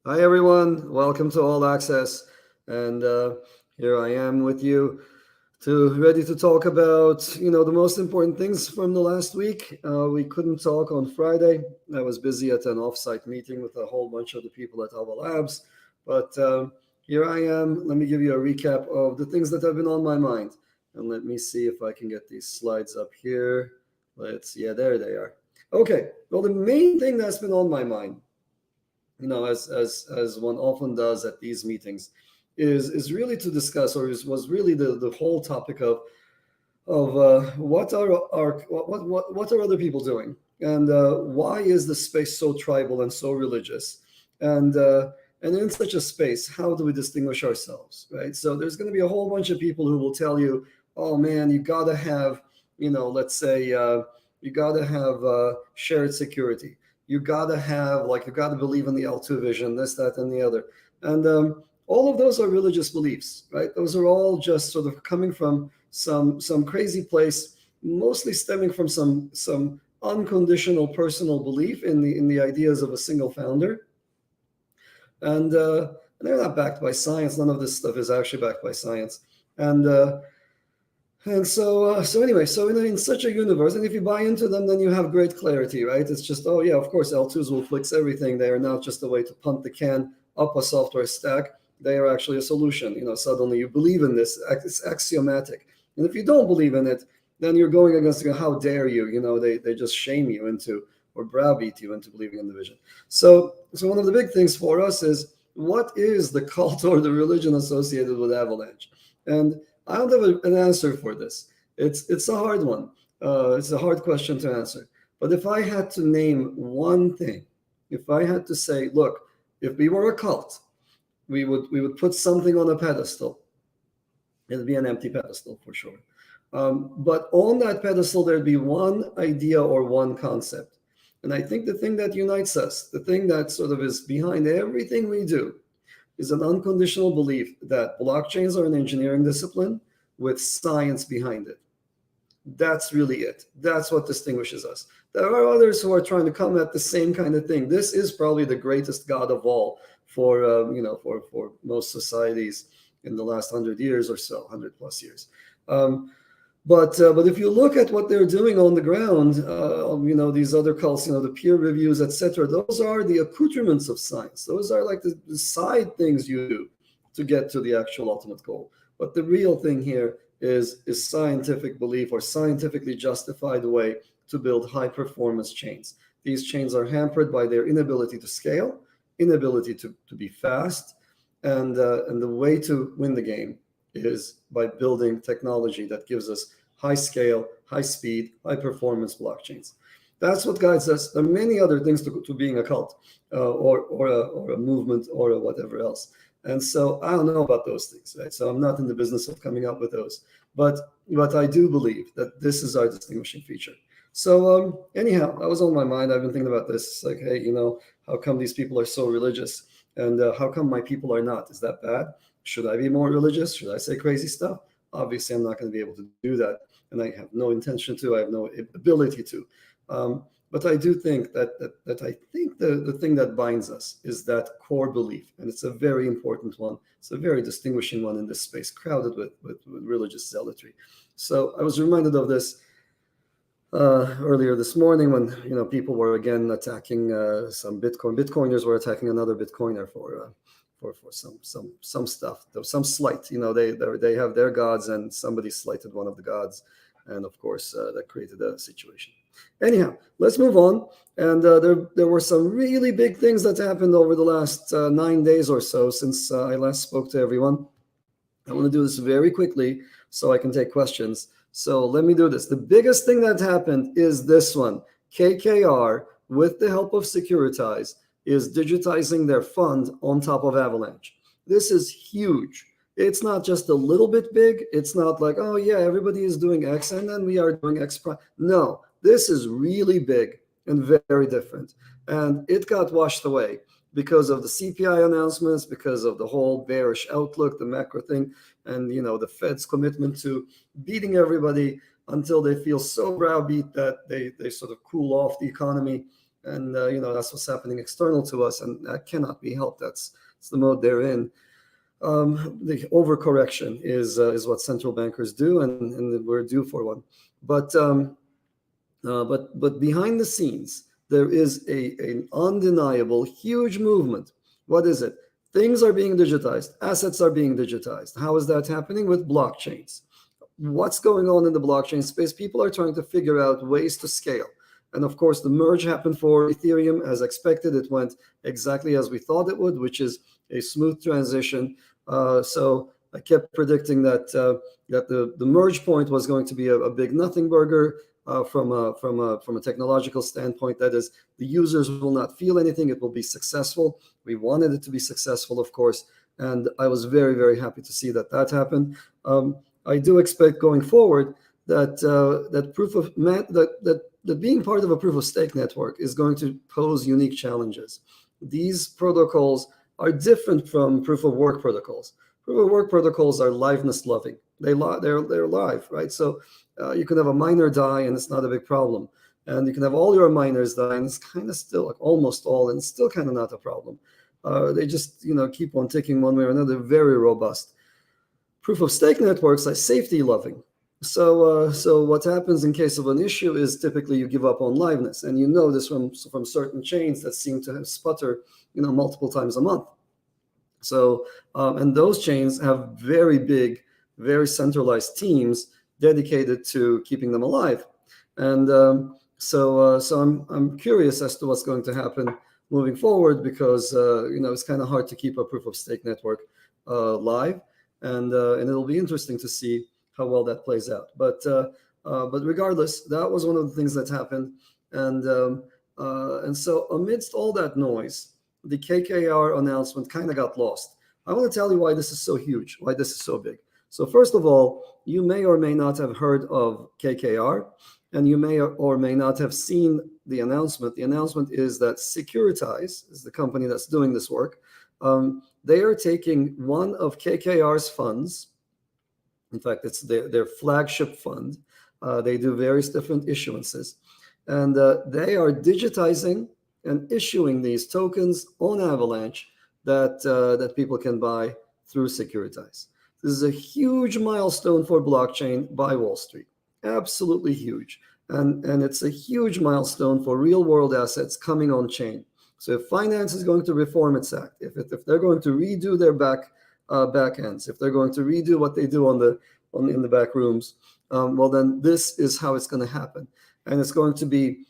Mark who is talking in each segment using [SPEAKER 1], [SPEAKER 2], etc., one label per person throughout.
[SPEAKER 1] Hi, everyone. Welcome to All Access. And here I am with you ready to talk about, the most important things from the last week. We couldn't talk on Friday. I was busy at an offsite meeting with a whole bunch of the people at AVA Labs. But here I am. Let me give you a recap of the things that have been on my mind. And let me see if I can get these slides up here. Yeah, there they are. Okay. Well, the main thing that's been on my mind, as one often does at these meetings, is really to discuss, or was really the whole topic of what are other people doing, and why is the space so tribal and so religious, and uh, and in such a space, how do we distinguish ourselves, right? So there's going to be a whole bunch of people who will tell you, oh man, you gotta have, let's say, you gotta have shared security. You gotta believe in the L2 vision, this, that, and the other. And all of those are religious beliefs, right? Those are all just sort of coming from some crazy place, mostly stemming from some unconditional personal belief in the ideas of a single founder. And they're not backed by science. None of this stuff is actually backed by science. And so anyway, so in such a universe, and if you buy into them, then you have great clarity, right? It's just, oh yeah, of course, L2s will fix everything. They are not just a way to punt the can up a software stack. They are actually a solution. Suddenly you believe in this. It's axiomatic. And if you don't believe in it, then you're going against, how dare you? They just shame you into, or browbeat you into believing in the vision. So one of the big things for us is, what is the cult or the religion associated with Avalanche? And I don't have an answer for this. It's a hard one. It's a hard question to answer. But if I had to name one thing, if I had to say, look, if we were a cult, we would put something on a pedestal. It'd be an empty pedestal for sure. But on that pedestal, there'd be one idea or one concept. And I think the thing that unites us, the thing that sort of is behind everything we do, is an unconditional belief that blockchains are an engineering discipline with science behind it. That's really it. That's what distinguishes us. There are others who are trying to come at the same kind of thing. This is probably the greatest god of all for for most societies in the last 100 years or so, 100 plus years. Um, but if you look at what they're doing on the ground, these other cults, the peer reviews, etc., those are the accoutrements of science. Those are like the side things you do to get to the actual ultimate goal. But the real thing here is scientific belief or scientifically justified way to build high performance chains. These chains are hampered by their inability to scale, inability to be fast, and the way to win the game is by building technology that gives us high scale, high speed, high performance blockchains. That's what guides us. There are many other things to being a cult, or a movement, or a whatever else. And so I don't know about those things, right? So I'm not in the business of coming up with those, but I do believe that this is our distinguishing feature. So anyhow, that was on my mind. I've been thinking about this. It's like, hey, how come these people are so religious, and how come my people are not? Is that bad? Should I be more religious? Should I say crazy stuff? Obviously, I'm not going to be able to do that, and I have no intention to. I have no ability to. But I do think that I think the thing that binds us is that core belief, and it's a very important one. It's a very distinguishing one in this space, crowded with religious zealotry. So I was reminded of this earlier this morning when people were again attacking some Bitcoiners were attacking another Bitcoiner for some stuff, some slight. They have their gods, and somebody slighted one of the gods, and of course that created a situation. Anyhow, let's move on. And there were some really big things that happened over the last 9 days or so since I last spoke to everyone. I want to do this very quickly so I can take questions. So let me do this. The biggest thing that happened is this one. KKR, with the help of Securitize, is digitizing their fund on top of Avalanche. This is huge. It's not just a little bit big. It's not like, oh yeah, everybody is doing X and then we are doing X prime. No, this is really big and very different. And it got washed away because of the CPI announcements, because of the whole bearish outlook, the macro thing, and the Fed's commitment to beating everybody until they feel so browbeat that they sort of cool off the economy. And that's what's happening external to us, and that cannot be helped. It's the mode they're in. The overcorrection is what central bankers do, and we're due for one. But behind the scenes, there is an undeniable huge movement. What is it? Things are being digitized. Assets are being digitized. How is that happening? With blockchains. What's going on in the blockchain space? People are trying to figure out ways to scale. And of course, the merge happened for Ethereum as expected. It went exactly as we thought it would, which is a smooth transition. So I kept predicting that the merge point was going to be a big nothing burger from a technological standpoint. That is, the users will not feel anything. It will be successful. We wanted it to be successful, of course, and I was very, very happy to see that happened. I do expect going forward that that being part of a proof of stake network is going to pose unique challenges. These protocols are different from proof of work protocols. Proof of work protocols are liveness loving. They're live, right? So you can have a miner die and it's not a big problem, and you can have all your miners die and it's kind of still, like almost all, and it's still kind of not a problem. They just keep on ticking one way or another. Very robust. Proof of stake networks are safety loving. So what happens in case of an issue is typically you give up on liveness, and you know this from certain chains that seem to sputter multiple times a month. So and those chains have very big, very centralized teams dedicated to keeping them alive. And so I'm curious as to what's going to happen moving forward, because it's kind of hard to keep a proof of stake network live, and it'll be interesting to see how well that plays out. But regardless, that was one of the things that happened, and so amidst all that noise, the KKR announcement kind of got lost. I want to tell you why this is so huge, why this is so big. So first of all, you may or may not have heard of KKR, and you may or may not have seen the announcement. The announcement is that Securitize is the company that's doing this work. They are taking one of KKR's funds. In fact, it's their flagship fund. They do various different issuances, and they are digitizing and issuing these tokens on Avalanche that people can buy through Securitize. This is a huge milestone for blockchain by Wall Street, absolutely huge, and it's a huge milestone for real-world assets coming on chain. So if finance is going to reform its act, if they're going to redo their back ends, if they're going to redo what they do in the back rooms, well, then this is how it's going to happen, and it's going to be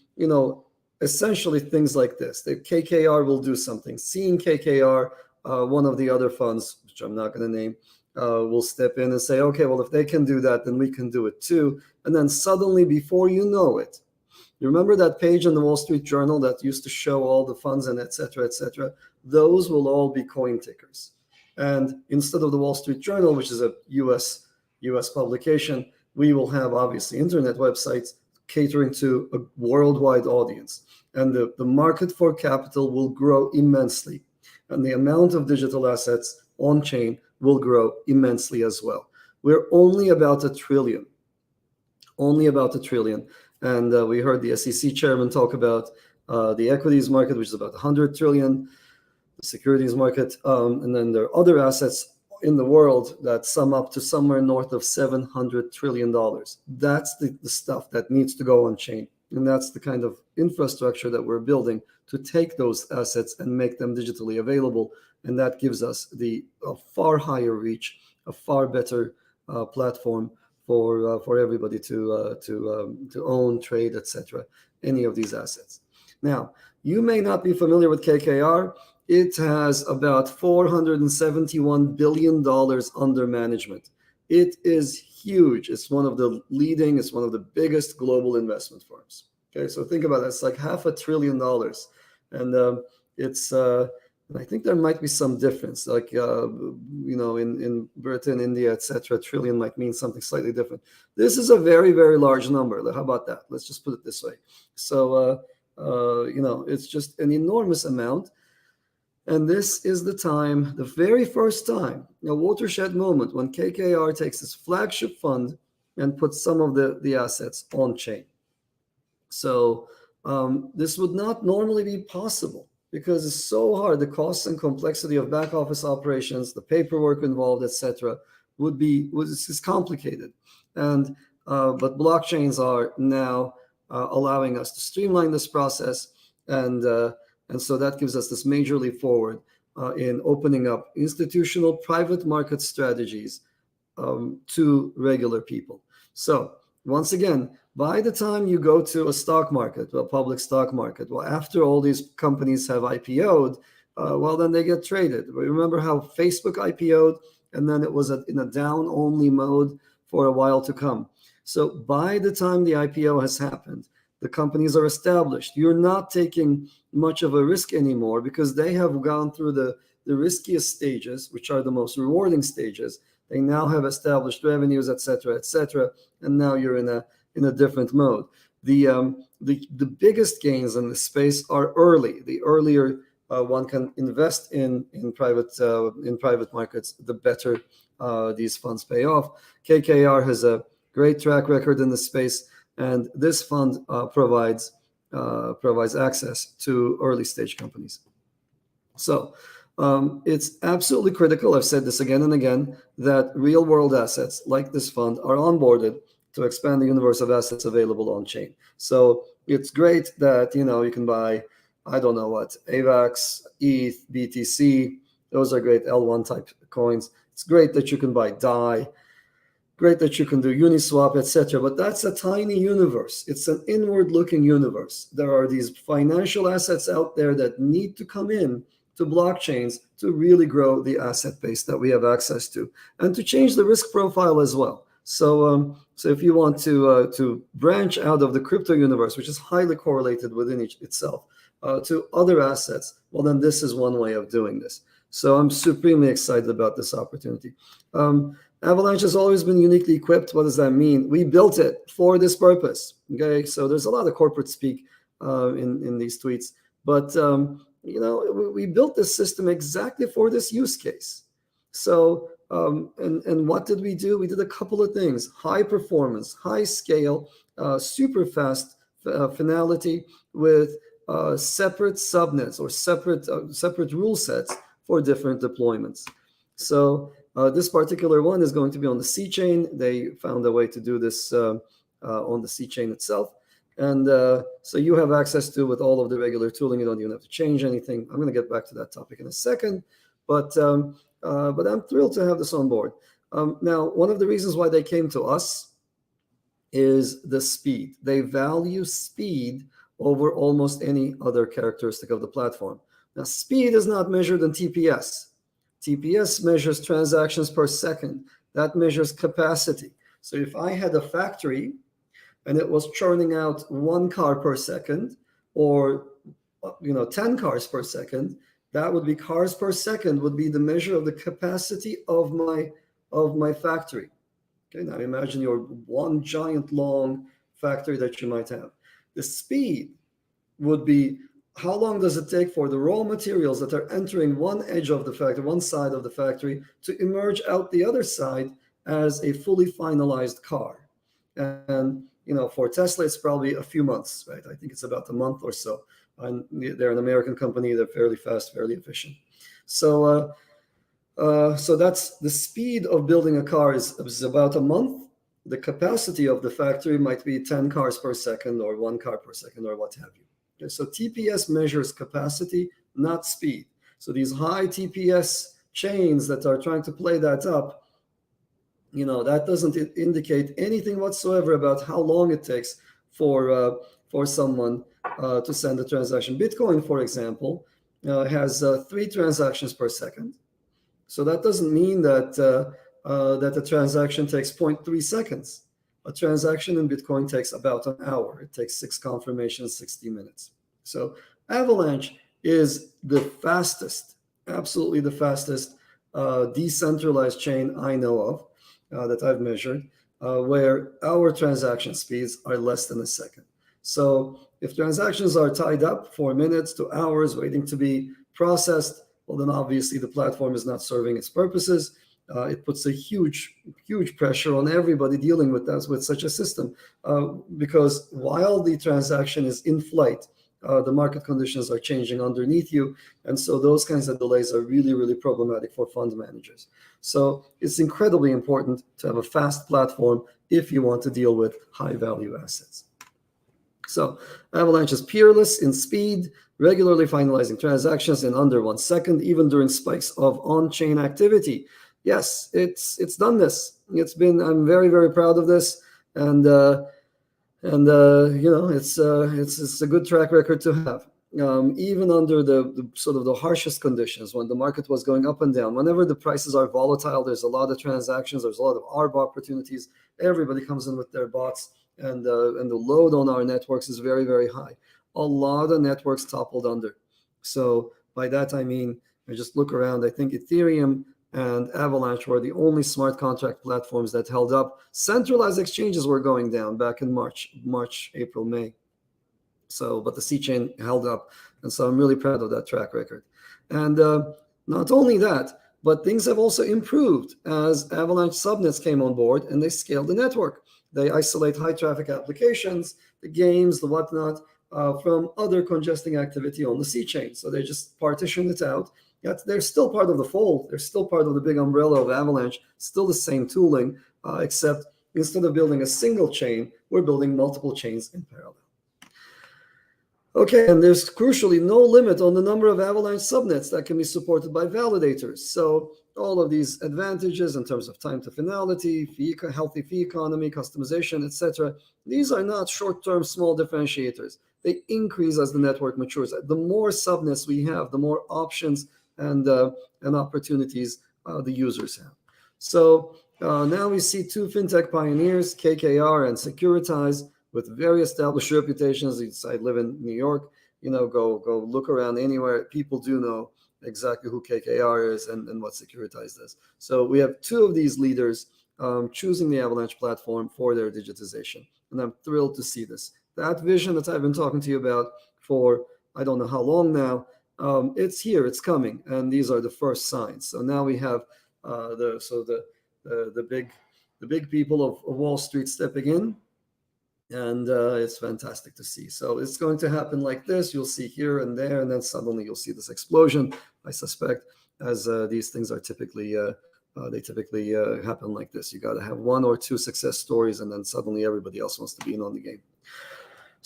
[SPEAKER 1] essentially things like this. The KKR will do something. Seeing KKR, one of the other funds, which I'm not going to name, will step in and say, okay, well, if they can do that, then we can do it too. And then suddenly, before you know it, you remember that page in the Wall Street Journal that used to show all the funds and et cetera, those will all be coin tickers. And instead of the Wall Street Journal, which is a US publication, we will have obviously internet websites catering to a worldwide audience. And the market for capital will grow immensely. And the amount of digital assets on chain will grow immensely as well. We're only about $1 trillion. And we heard the SEC chairman talk about the equities market, which is about 100 trillion, the securities market, and then there are other assets in the world that sum up to somewhere north of $700 trillion. That's the stuff that needs to go on chain. And that's the kind of infrastructure that we're building to take those assets and make them digitally available. And that gives us a far higher reach, a far better platform for everybody to own, trade, etc. any of these assets. Now, you may not be familiar with KKR. It has about $471 billion under management. It is huge. It's one of the biggest global investment firms. Okay, so think about that. It's like $500 billion. And and I think there might be some difference, like, in Britain, India, etc. Trillion might mean something slightly different. This is a very, very large number. How about that? Let's just put it this way. So, it's just an enormous amount. And this is the time, the very first time, a watershed moment, when KKR takes its flagship fund and puts some of the assets on chain. So This would not normally be possible because it's so hard. The costs and complexity of back office operations, the paperwork involved, etc., is complicated. And but blockchains are now allowing us to streamline this process, and so that gives us this major leap forward in opening up institutional private market strategies to regular people. So once again, by the time you go to a stock market, a public stock market, well, after all these companies have IPO'd, well, then they get traded. Remember how Facebook IPO'd, and then it was in a down-only mode for a while to come. So by the time the IPO has happened, the companies are established. You're not taking much of a risk anymore because they have gone through the riskiest stages, which are the most rewarding stages. They now have established revenues, et cetera, and now you're in a different mode. The biggest gains in this space are early. The earlier one can invest in private markets, the better these funds pay off. KKR has a great track record in this space, and this fund provides access to early stage companies. So it's absolutely critical, I've said this again and again, that real world assets like this fund are onboarded to expand the universe of assets available on chain. So it's great that you can buy, I don't know what, AVAX, ETH, BTC. Those are great L1 type coins. It's great that you can buy DAI. Great that you can do Uniswap, etc. But that's a tiny universe. It's an inward-looking universe. There are these financial assets out there that need to come in to blockchains to really grow the asset base that we have access to, and to change the risk profile as well. So, if you want to branch out of the crypto universe, which is highly correlated within itself, to other assets, well, then this is one way of doing this. So I'm supremely excited about this opportunity. Avalanche has always been uniquely equipped. What does that mean? We built it for this purpose. Okay, so there's a lot of corporate speak in these tweets, but we built this system exactly for this use case. So and what did we do? We did a couple of things: high performance, high scale, super fast finality with separate subnets or separate rule sets for different deployments. So this particular one is going to be on the C chain. They found a way to do this on the C chain itself. And so you have access to with all of the regular tooling. You don't even have to change anything. I'm going to get back to that topic in a second. But I'm thrilled to have this on board. Now, one of the reasons why they came to us is the speed. They value speed over almost any other characteristic of the platform. Now, speed is not measured in TPS. TPS measures transactions per second. That measures capacity. So if I had a factory and it was churning out 1 car per second, or 10 cars per second, that would be cars per second would be the measure of the capacity of my factory. Okay, now imagine your one giant long factory that you might have. The speed would be how long does it take for the raw materials that are entering one edge of the factory, one side of the factory, to emerge out the other side as a fully finalized car. And for Tesla, it's probably a few months, right? I think it's about a month or so. And they're an American company. They're fairly fast, fairly efficient. So that's the speed of building a car is about a month. The capacity of the factory might be 10 cars per second or 1 car per second or what have you. Okay, so TPS measures capacity, not speed. So these high TPS chains that are trying to play that up, that doesn't indicate anything whatsoever about how long it takes for someone to send a transaction. Bitcoin, for example, has 3 transactions per second. So that doesn't mean that that a transaction takes 0.3 seconds. A transaction in Bitcoin takes about an hour. It takes 6 confirmations, 60 minutes. So Avalanche is the fastest, absolutely the fastest decentralized chain I know of that I've measured, where our transaction speeds are less than a second. So if transactions are tied up for minutes to hours waiting to be processed, well, then obviously the platform is not serving its purposes. it puts a huge pressure on everybody dealing with that, with such a system, because while the transaction is in flight, the market conditions are changing underneath you, and so those kinds of delays are really problematic for fund managers. So it's incredibly important to have a fast platform if you want to deal with high value assets. So Avalanche is peerless in speed, regularly finalizing transactions in under 1 second, even during spikes of on-chain activity. Yes, it's done this. I'm very proud of this, and it's a good track record to have. Even under the sort of the harshest conditions, when the market was going up and down, whenever the prices are volatile, there's a lot of transactions, there's a lot of ARB opportunities. Everybody comes in with their bots, and the load on our networks is very high. A lot of networks toppled under. So by that I mean, I just look around. I think Ethereum and Avalanche were the only smart contract platforms that held up. Centralized exchanges were going down back in March, April, May. So, but the C chain held up, and so I'm really proud of that track record. And not only that, but things have also improved as Avalanche Subnets came on board, and they scaled the network. They isolate high traffic applications, the games, the whatnot, from other congesting activity on the C chain. So they just partition it out. Yet they're still part of the fold. They're still part of the big umbrella of Avalanche, still the same tooling, except instead of building a single chain, we're building multiple chains in parallel. Okay, and there's crucially no limit on the number of Avalanche subnets that can be supported by validators. So all of these advantages in terms of time to finality, healthy fee economy, customization, etc., these are not short-term small differentiators. They increase as the network matures. The more subnets we have, the more options and opportunities the users have. So now we see two fintech pioneers, KKR and Securitize, with very established reputations. I live in New York. Go look around anywhere. People do know exactly who KKR is and what Securitize does. So we have two of these leaders choosing the Avalanche platform for their digitization, and I'm thrilled to see this. That vision that I've been talking to you about for I don't know how long now, it's here, it's coming, and these are the first signs. So now we have the big people of Wall Street stepping in, and it's fantastic to see. So it's going to happen like this. You'll see here and there, and then suddenly you'll see this explosion, I suspect, as these things are typically happen like this. You got to have one or two success stories, and then suddenly everybody else wants to be in on the game.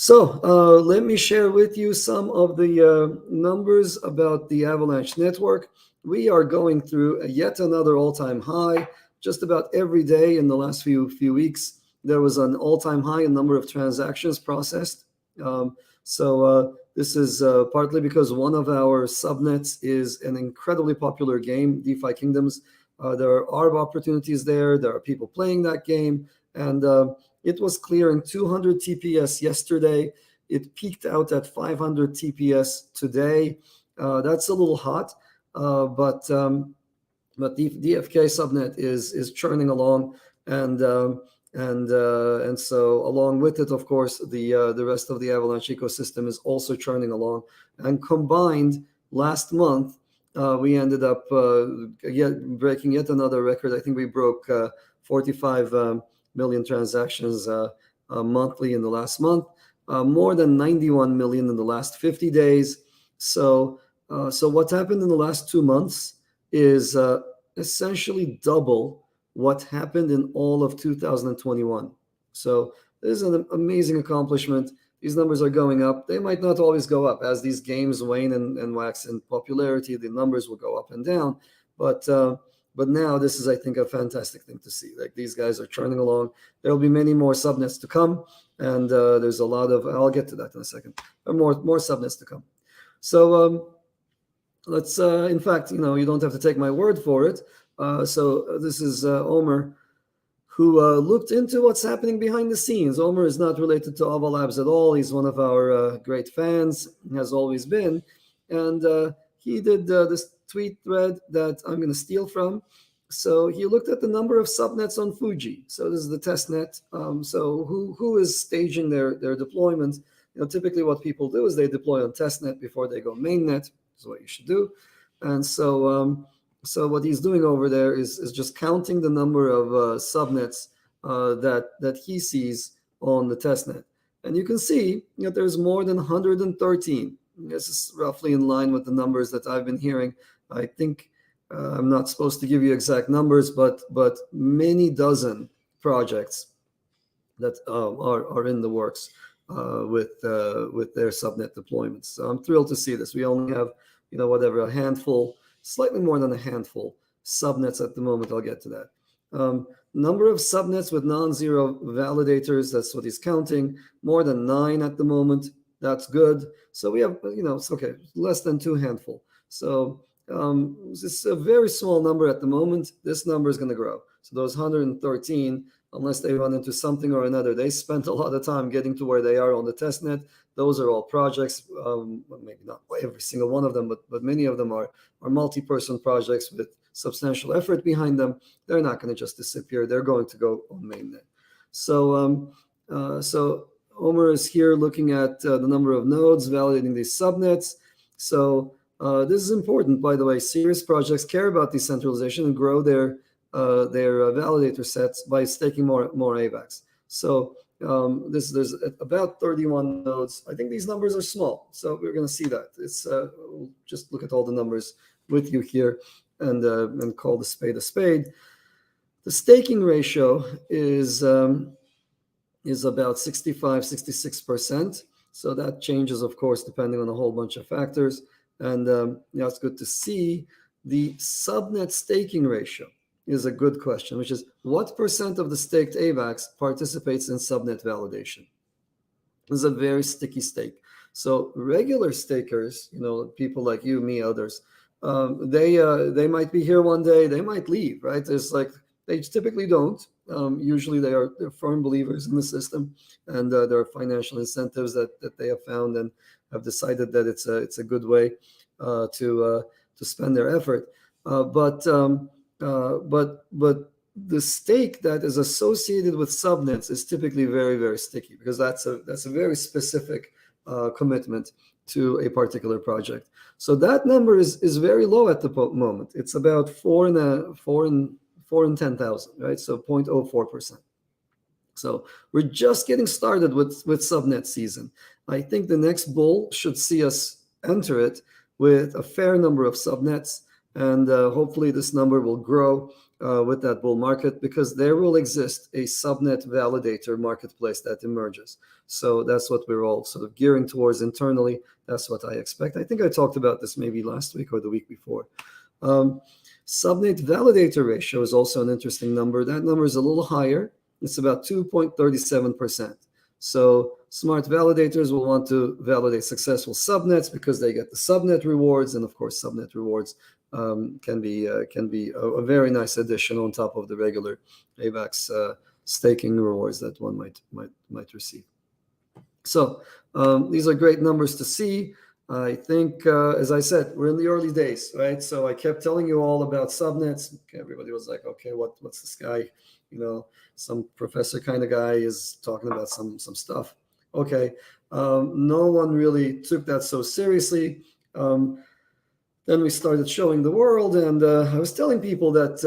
[SPEAKER 1] So let me share with you some of the numbers about the Avalanche network. We are going through yet another all-time high. Just about every day in the last few weeks, there was an all-time high in number of transactions processed. This is partly because one of our subnets is an incredibly popular game, DeFi Kingdoms. There are ARB opportunities there. There are people playing that game. And it was clearing 200 TPS yesterday. It peaked out at 500 TPS today. That's a little hot, but the DFK subnet is churning along, and so along with it, of course, the rest of the Avalanche ecosystem is also churning along. And combined, last month we ended up breaking yet another record. I think we broke 45 million transactions monthly in the last month, more than 91 million in the last 50 days. So what happened in the last 2 months is essentially double what happened in all of 2021. So this is an amazing accomplishment. These numbers are going up. They might not always go up as these games wane and wax in popularity. The numbers will go up and down, but now this is, I think, a fantastic thing to see. Like, these guys are churning along. There will be many more subnets to come, and there's a lot of. I'll get to that in a second. There are more subnets to come. So let's. In fact, you don't have to take my word for it. So this is Omer, who looked into what's happening behind the scenes. Omer is not related to AVA Labs at all. He's one of our great fans, has always been, and he did this tweet thread that I'm going to steal from. So he looked at the number of subnets on Fuji. So this is the testnet. So who is staging their deployment? Typically what people do is they deploy on testnet before they go mainnet. Is what you should do. And so So what he's doing over there is just counting the number of subnets that he sees on the testnet. And you can see that there's more than 113. This is roughly in line with the numbers that I've been hearing. I think I'm not supposed to give you exact numbers, but many dozen projects that are in the works with their subnet deployments. So I'm thrilled to see this. We only have, whatever, a handful, slightly more than a handful subnets at the moment. I'll get to that. Number of subnets with non-zero validators, that's what he's counting. More than 9 at the moment. That's good. So we have, it's okay, less than 2 handful. So it's a very small number at the moment. This number is going to grow. So those 113, unless they run into something or another, they spent a lot of time getting to where they are on the testnet. Those are all projects, maybe not every single one of them, but many of them are multi-person projects with substantial effort behind them. They're not going to just disappear. They're going to go on mainnet. So Omer is here looking at the number of nodes validating these subnets. So this is important, by the way. Serious projects care about decentralization and grow their validator sets by staking more AVAX. So there's about 31 nodes. I think these numbers are small, so we're going to see that. It's we'll just look at all the numbers with you here and call the spade a spade. The staking ratio is about 65-66%. So that changes, of course, depending on a whole bunch of factors. And it's good to see. The subnet staking ratio is a good question, which is what percent of the staked AVAX participates in subnet validation? This is a very sticky stake. So regular stakers, people like you, me, others, they might be here one day, they might leave, right? They typically don't. Usually they're firm believers in the system, and there are financial incentives that they have found and have decided that it's a good way to spend their effort. But the stake that is associated with subnets is typically very, very sticky, because that's a very specific commitment to a particular project. So that number is very low at the moment. It's about 4 in 10,000, right? So 0.04%. So we're just getting started with subnet season. I think the next bull should see us enter it with a fair number of subnets, and hopefully this number will grow with that bull market, because there will exist a subnet validator marketplace that emerges. So that's what we're all sort of gearing towards internally. That's what I expect. I think I talked about this maybe last week or the week before. Subnet validator ratio is also an interesting number. That number is a little higher. It's about 2.37%. So smart validators will want to validate successful subnets because they get the subnet rewards, and of course subnet rewards can be a very nice addition on top of the regular AVAX staking rewards that one might receive. So these are great numbers to see. I think, as I said, we're in the early days, right? So I kept telling you all about subnets. Everybody was like, okay, what's this guy? Some professor kind of guy is talking about some stuff. Okay, no one really took that so seriously. Then we started showing the world, and I was telling people that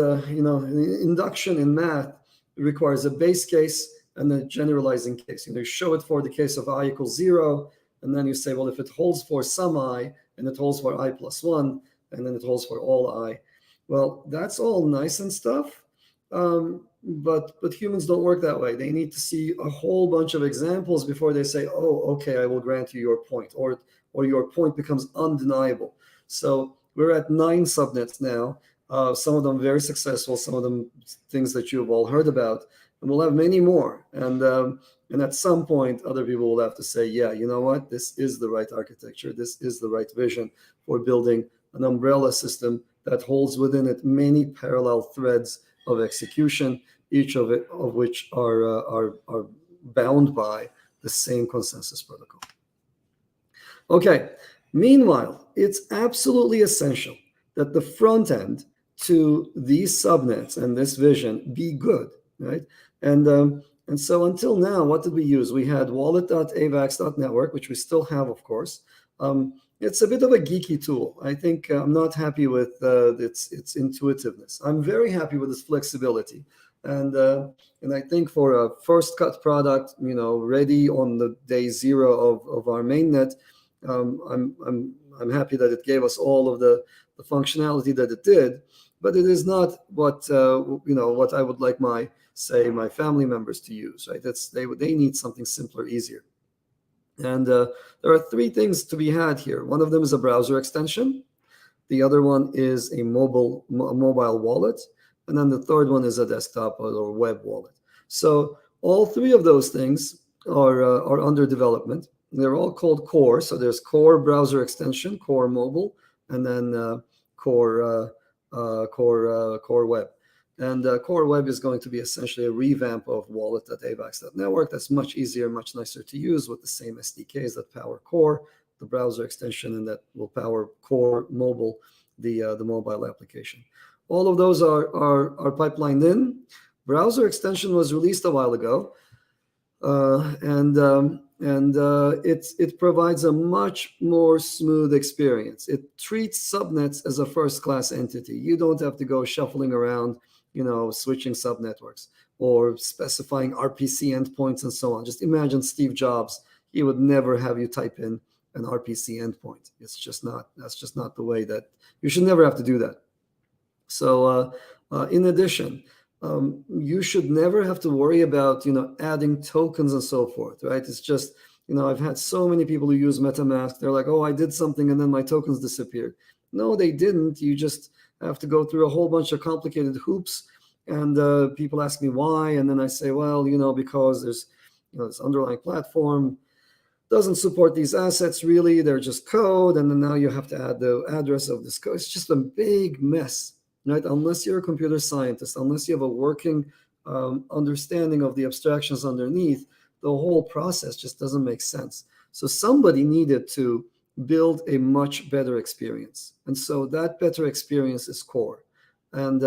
[SPEAKER 1] induction in math requires a base case and a generalizing case. You show it for the case of I equals 0, and then you say, well, if it holds for some I, and it holds for I plus 1, and then it holds for all I, well, that's all nice and stuff. But humans don't work that way. They need to see a whole bunch of examples before they say, oh, okay, I will grant you your point, or your point becomes undeniable. So we're at 9 subnets now, some of them very successful, some of them things that you've all heard about, and we'll have many more. And at some point, other people will have to say, yeah, you know what, this is the right architecture, this is the right vision for building an umbrella system that holds within it many parallel threads of execution, each of which are bound by the same consensus protocol. Okay. Meanwhile, it's absolutely essential that the front end to these subnets and this vision be good, right? And so until now, what did we use? We had wallet.avax.network, which we still have, of course. It's a bit of a geeky tool. I think I'm not happy with its intuitiveness. I'm very happy with its flexibility, and I think for a first cut product, ready on the day zero of our mainnet, I'm happy that it gave us all of the functionality that it did. But it is not what what I would like my family members to use. Right? They need something simpler, easier. And there are three things to be had here. One of them is a browser extension. The other one is a mobile wallet. And then the third one is a desktop or web wallet. So all three of those things are under development. They're all called Core. So there's Core browser extension, Core mobile, and then Core web. And Core Web is going to be essentially a revamp of wallet.avax.network. That's much easier, much nicer to use with the same SDKs that power Core, the browser extension, and that will power Core Mobile, the mobile application. All of those are pipelined in. Browser extension was released a while ago, and it provides a much more smooth experience. It treats subnets as a first-class entity. You don't have to go shuffling around, switching subnetworks or specifying RPC endpoints and so on. Just imagine Steve Jobs. He would never have you type in an RPC endpoint. That's just not the way that you should never have to do that. So in addition, you should never have to worry about, adding tokens and so forth, right? It's just, I've had so many people who use MetaMask. They're like, oh, I did something and then my tokens disappeared. No, they didn't. You just have to go through a whole bunch of complicated hoops. And people ask me why. And then I say, well, because there's, this underlying platform doesn't support these assets really. They're just code. And then now you have to add the address of this code. It's just a big mess, right? Unless you're a computer scientist, unless you have a working understanding of the abstractions underneath, the whole process just doesn't make sense. So somebody needed to build a much better experience. And so that better experience is Core. And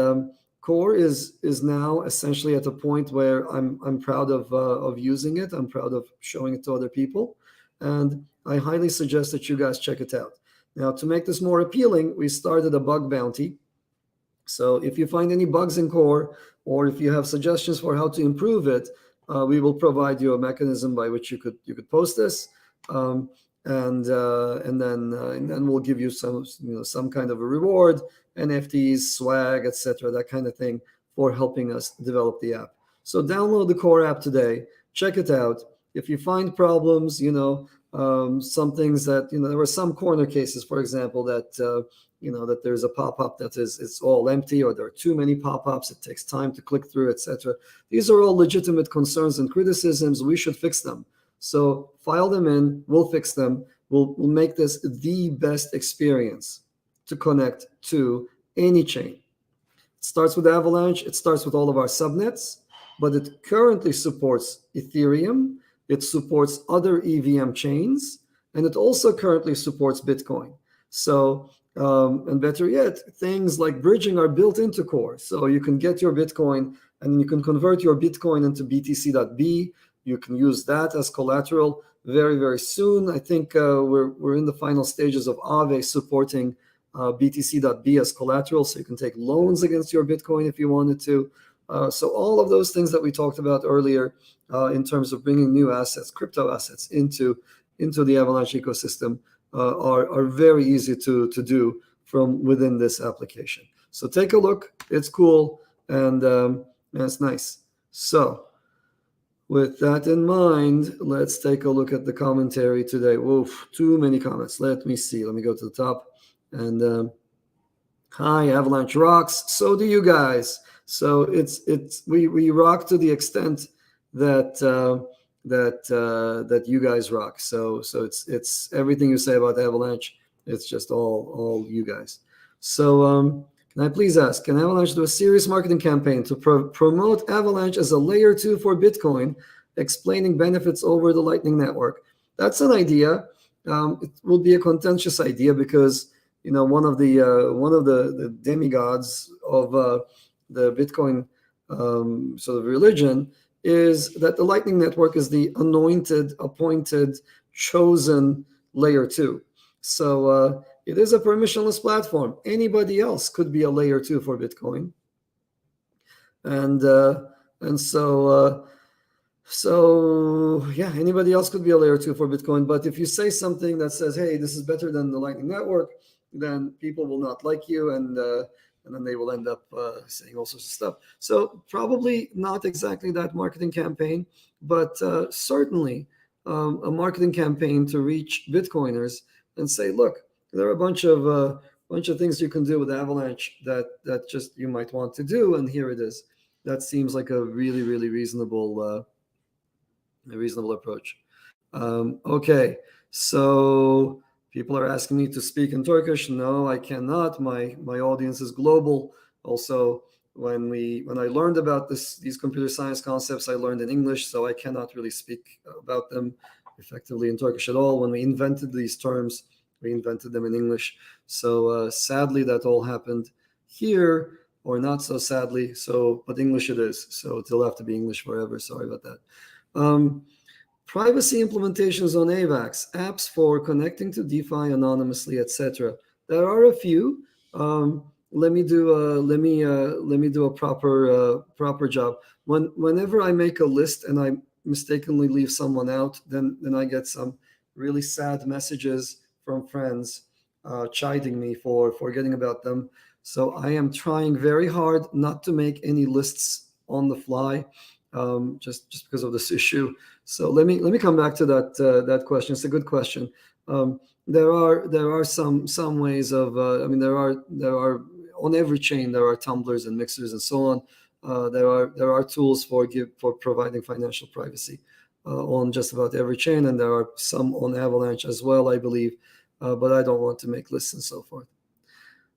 [SPEAKER 1] Core is now essentially at a point where I'm proud of using it. I'm proud of showing it to other people. And I highly suggest that you guys check it out. Now, to make this more appealing, we started a bug bounty. So if you find any bugs in Core, or if you have suggestions for how to improve it, we will provide you a mechanism by which you could post this, and then we'll give you some kind of a reward, NFTs, swag, etc., that kind of thing, for helping us develop the app. So download the Core app today, check it out. If you find problems, some things that there were some corner cases, for example, that that there's a pop-up that it's all empty, or there are too many pop-ups, it takes time to click through, etc. These are all legitimate concerns and criticisms. We should fix them. So file them in, we'll fix them. We'll make this the best experience to connect to any chain. It starts with Avalanche, it starts with all of our subnets, but it currently supports Ethereum, it supports other EVM chains, and it also currently supports Bitcoin. So and better yet, things like bridging are built into Core. So you can get your Bitcoin and you can convert your Bitcoin into BTC.B. You can use that as collateral very, very soon. I think we're in the final stages of AVA supporting BTC.B as collateral. So you can take loans against your Bitcoin if you wanted to. So all of those things that we talked about earlier in terms of bringing new assets, crypto assets into the Avalanche ecosystem are very easy to do from within this application. So take a look. It's cool, and it's nice. So with that in mind, let's take a look at the commentary today. Oof, too many comments. Let me see. Let me go to the top. And hi, Avalanche rocks. So do you guys. So we rock to the extent that that you guys rock. So it's everything you say about Avalanche. It's just all you guys. So can I please ask, can Avalanche do a serious marketing campaign to promote Avalanche as a layer 2 for Bitcoin, explaining benefits over the Lightning Network? That's an idea. It will be a contentious idea because one of the demigods of the Bitcoin sort of religion is that the Lightning Network is the anointed, appointed, chosen layer 2. So it is a permissionless platform. Anybody else could be a layer 2 for Bitcoin. And so yeah, anybody else could be a layer 2 for Bitcoin. But if you say something that says, hey, this is better than the Lightning Network, then people will not like you, and then they will end up saying all sorts of stuff. So probably not exactly that marketing campaign, but certainly a marketing campaign to reach Bitcoiners and say, look, there are a bunch of things you can do with Avalanche that just you might want to do, and here it is. That seems like a really, really reasonable approach. Okay, so people are asking me to speak in Turkish. No, I cannot. My audience is global. Also, when I learned about these computer science concepts, I learned in English, so I cannot really speak about them effectively in Turkish at all. When we invented these terms, we invented them in English. So sadly, that all happened here, or not so sadly. But English it is. So it'll have to be English forever. Sorry about that. Privacy implementations on AVAX, apps for connecting to DeFi anonymously, etc. There are a few. Let me do a proper job. Whenever I make a list and I mistakenly leave someone out, then I get some really sad messages from friends chiding me for forgetting about them. So I am trying very hard not to make any lists on the fly, just because of this issue. So let me come back to that question. It's a good question. There are some ways of there are on every chain there are tumblers and mixers and so on. There are tools for providing financial privacy on just about every chain, and there are some on Avalanche as well, I believe. But I don't want to make lists and so forth.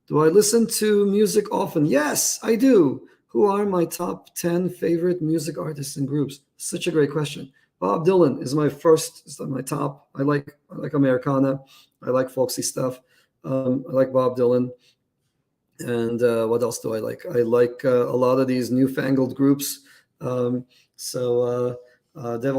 [SPEAKER 1] Do I listen to music often? Yes, I do. Who are my top 10 favorite music artists and groups? Such a great question. Bob Dylan is my top. I like Americana. I like folksy stuff. I like Bob Dylan. And what else do I like? I like a lot of these newfangled groups. Devil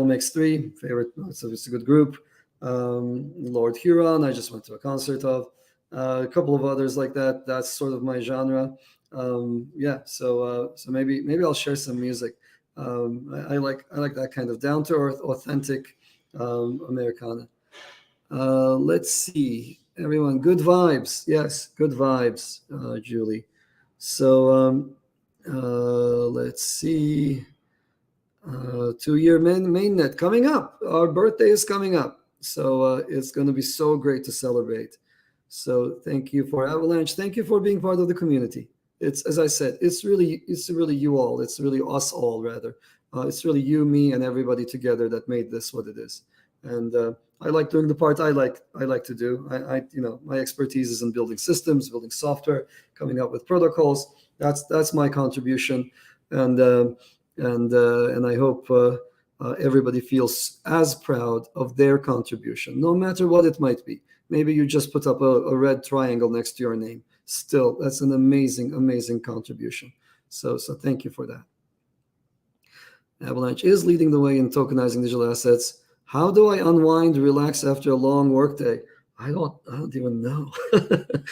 [SPEAKER 1] Makes Three, favorite. It's a good group. Lord Huron, I just went to a concert of. A couple of others like that. That's sort of my genre. So maybe I'll share some music. I like that kind of down to earth, authentic Americana. Let's see, everyone. Good vibes. Yes, good vibes, Julie. So let's see. 2-year mainnet coming up. Our birthday is coming up, so it's going to be so great to celebrate. So thank you for Avalanche. Thank you for being part of the community. It's, as I said, it's really you all. It's really us all, rather. It's really you, me, and everybody together that made this what it is. And I like doing the part I like to do. My expertise is in building systems, building software, coming up with protocols. That's my contribution, and I hope everybody feels as proud of their contribution, no matter what it might be. Maybe you just put up a red triangle next to your name. Still, that's an amazing contribution. So thank you for that. Avalanche is leading the way in tokenizing digital assets. How do I unwind, relax after a long workday? I don't even know.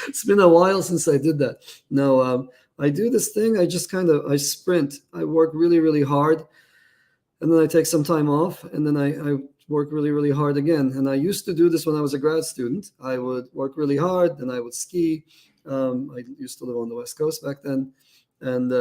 [SPEAKER 1] It's been a while since I did that. No, I do this thing. I sprint. I work really hard, and then I take some time off, and then I work really hard again. And I used to do this when I was a grad student. I would work really hard, then I would ski. I used to live on the West Coast back then, and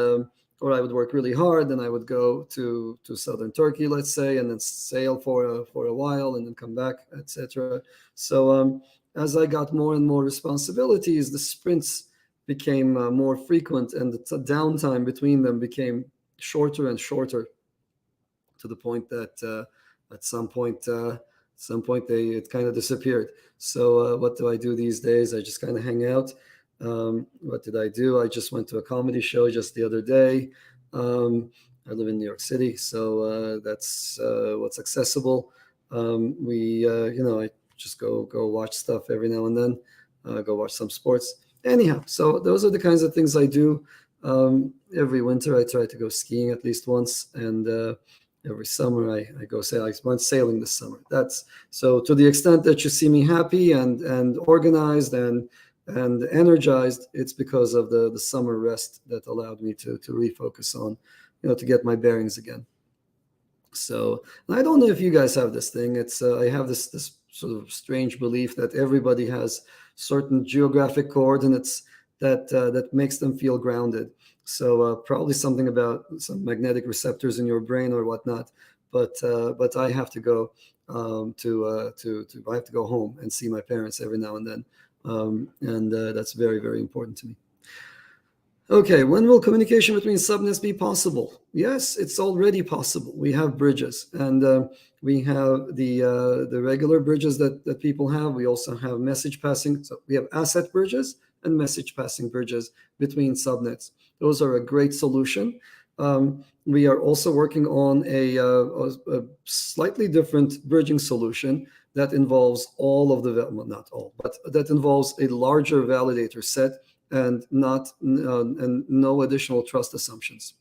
[SPEAKER 1] or I would work really hard, then I would go to southern Turkey, let's say, and then sail for a while, and then come back, etc. So as I got more and more responsibilities, the sprints became more frequent, and the downtime between them became shorter and shorter, to the point that at some point it kind of disappeared. So what do I do these days? I just kind of hang out. What did I do? I just went to a comedy show just the other day. I live in New York City, so that's what's accessible. I just go watch stuff every now and then, go watch some sports. Anyhow, so those are the kinds of things I do. Every winter I try to go skiing at least once, and Every summer I go say I went sailing this summer. That's so to the extent that you see me happy and organized and energized, it's because of the summer rest that allowed me to refocus on, to get my bearings again. So I don't know if you guys have this thing. It's I have this sort of strange belief that everybody has certain geographic coordinates that makes them feel grounded. So probably something about some magnetic receptors in your brain or whatnot. But I have to go I have to go home and see my parents every now and then, and that's very, very important to me. Okay, when will communication between subnets be possible? Yes, it's already possible. We have bridges, and we have the regular bridges that people have. We also have message passing. So we have asset bridges and message passing bridges between subnets. Those are a great solution. We are also working on a slightly different bridging solution that involves all of the, well, not all, but that involves a larger validator set and no additional trust assumptions.